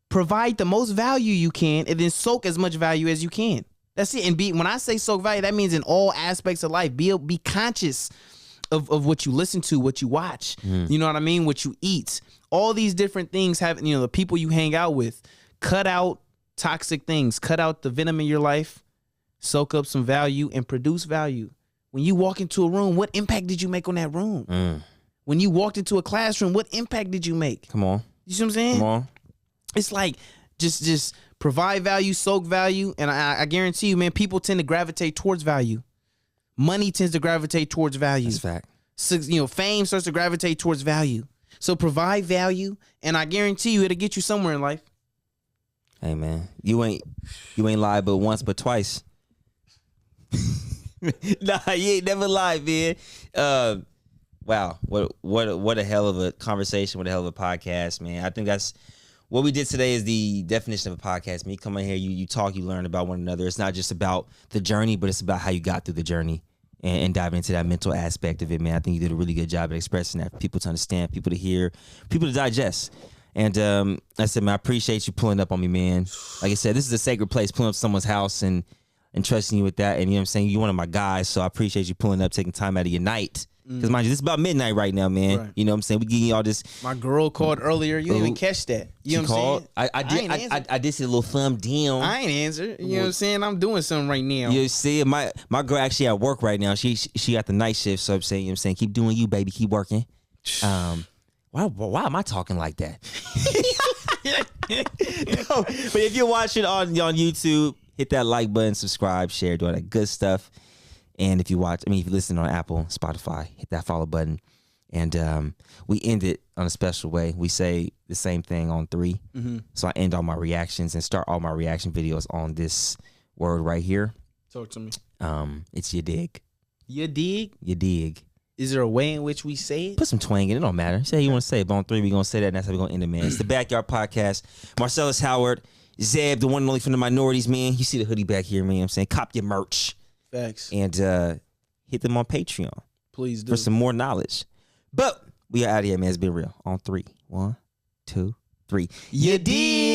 Provide the most value you can and then soak as much value as you can. That's it. And when I say soak value, that means in all aspects of life. Be conscious of what you listen to, what you watch. You know what I mean? What you eat. All these different things have, the people you hang out with. Cut out toxic things. Cut out the venom in your life. Soak up some value and produce value. When you walk into a room, what impact did you make on that room? When you walked into a classroom, what impact did you make? Come on. You see what I'm saying? Come on. It's like just provide value, soak value, and I guarantee you, man, people tend to gravitate towards value. Money tends to gravitate towards value. That's a fact. So, fame starts to gravitate towards value. So provide value, and I guarantee you it'll get you somewhere in life. Hey man, you ain't lied but once but twice. Nah, you ain't never lied, man. Wow, what a hell of a conversation, what a hell of a podcast, man. I think that's what we did today is the definition of a podcast. Me come in here, you talk, you learn about one another. It's not just about the journey, but it's about how you got through the journey and diving into that mental aspect of it, man. I think you did a really good job at expressing that for people to understand, people to hear, people to digest. And I said, man, I appreciate you pulling up on me, man. Like I said, this is a sacred place, pulling up someone's house and trusting you with that. And you know what I'm saying? You're one of my guys, so I appreciate you pulling up, taking time out of your night. Because mind you, this is about midnight right now, man. Right. You know what I'm saying? We getting all this. My girl called earlier. You didn't even catch that. You know what I'm saying? I did see a little thumb down. I ain't answer. You know what I'm saying? I'm doing something right now. You see, my girl actually at work right now. She got the night shift, so I'm saying, you know what I'm saying, keep doing you, baby, keep working. Why am I talking like that? No, but if you're watching on YouTube, hit that like button, subscribe, share, do all that good stuff. And if you listen on Apple, Spotify, hit that follow button. And we end it on a special way. We say the same thing on 3. Mm-hmm. So I end all my reactions and start all my reaction videos on this word right here. Talk to me. It's you dig. You dig? You dig. Is there a way in which we say it? Put some twang in it. Don't matter. Say you want to say it, but on 3, we're going to say that, and that's how we're going to end it, man. It's the Backyard Podcast. Marcellus Howard, Zeb, the one and only from the Minorities, man. You see the hoodie back here, man. You know what I'm saying? Cop your merch. Facts. And hit them on Patreon. Please do. For some more knowledge. But we are out of here, man. It's been real. On 3. 1, 2, 3. You dig?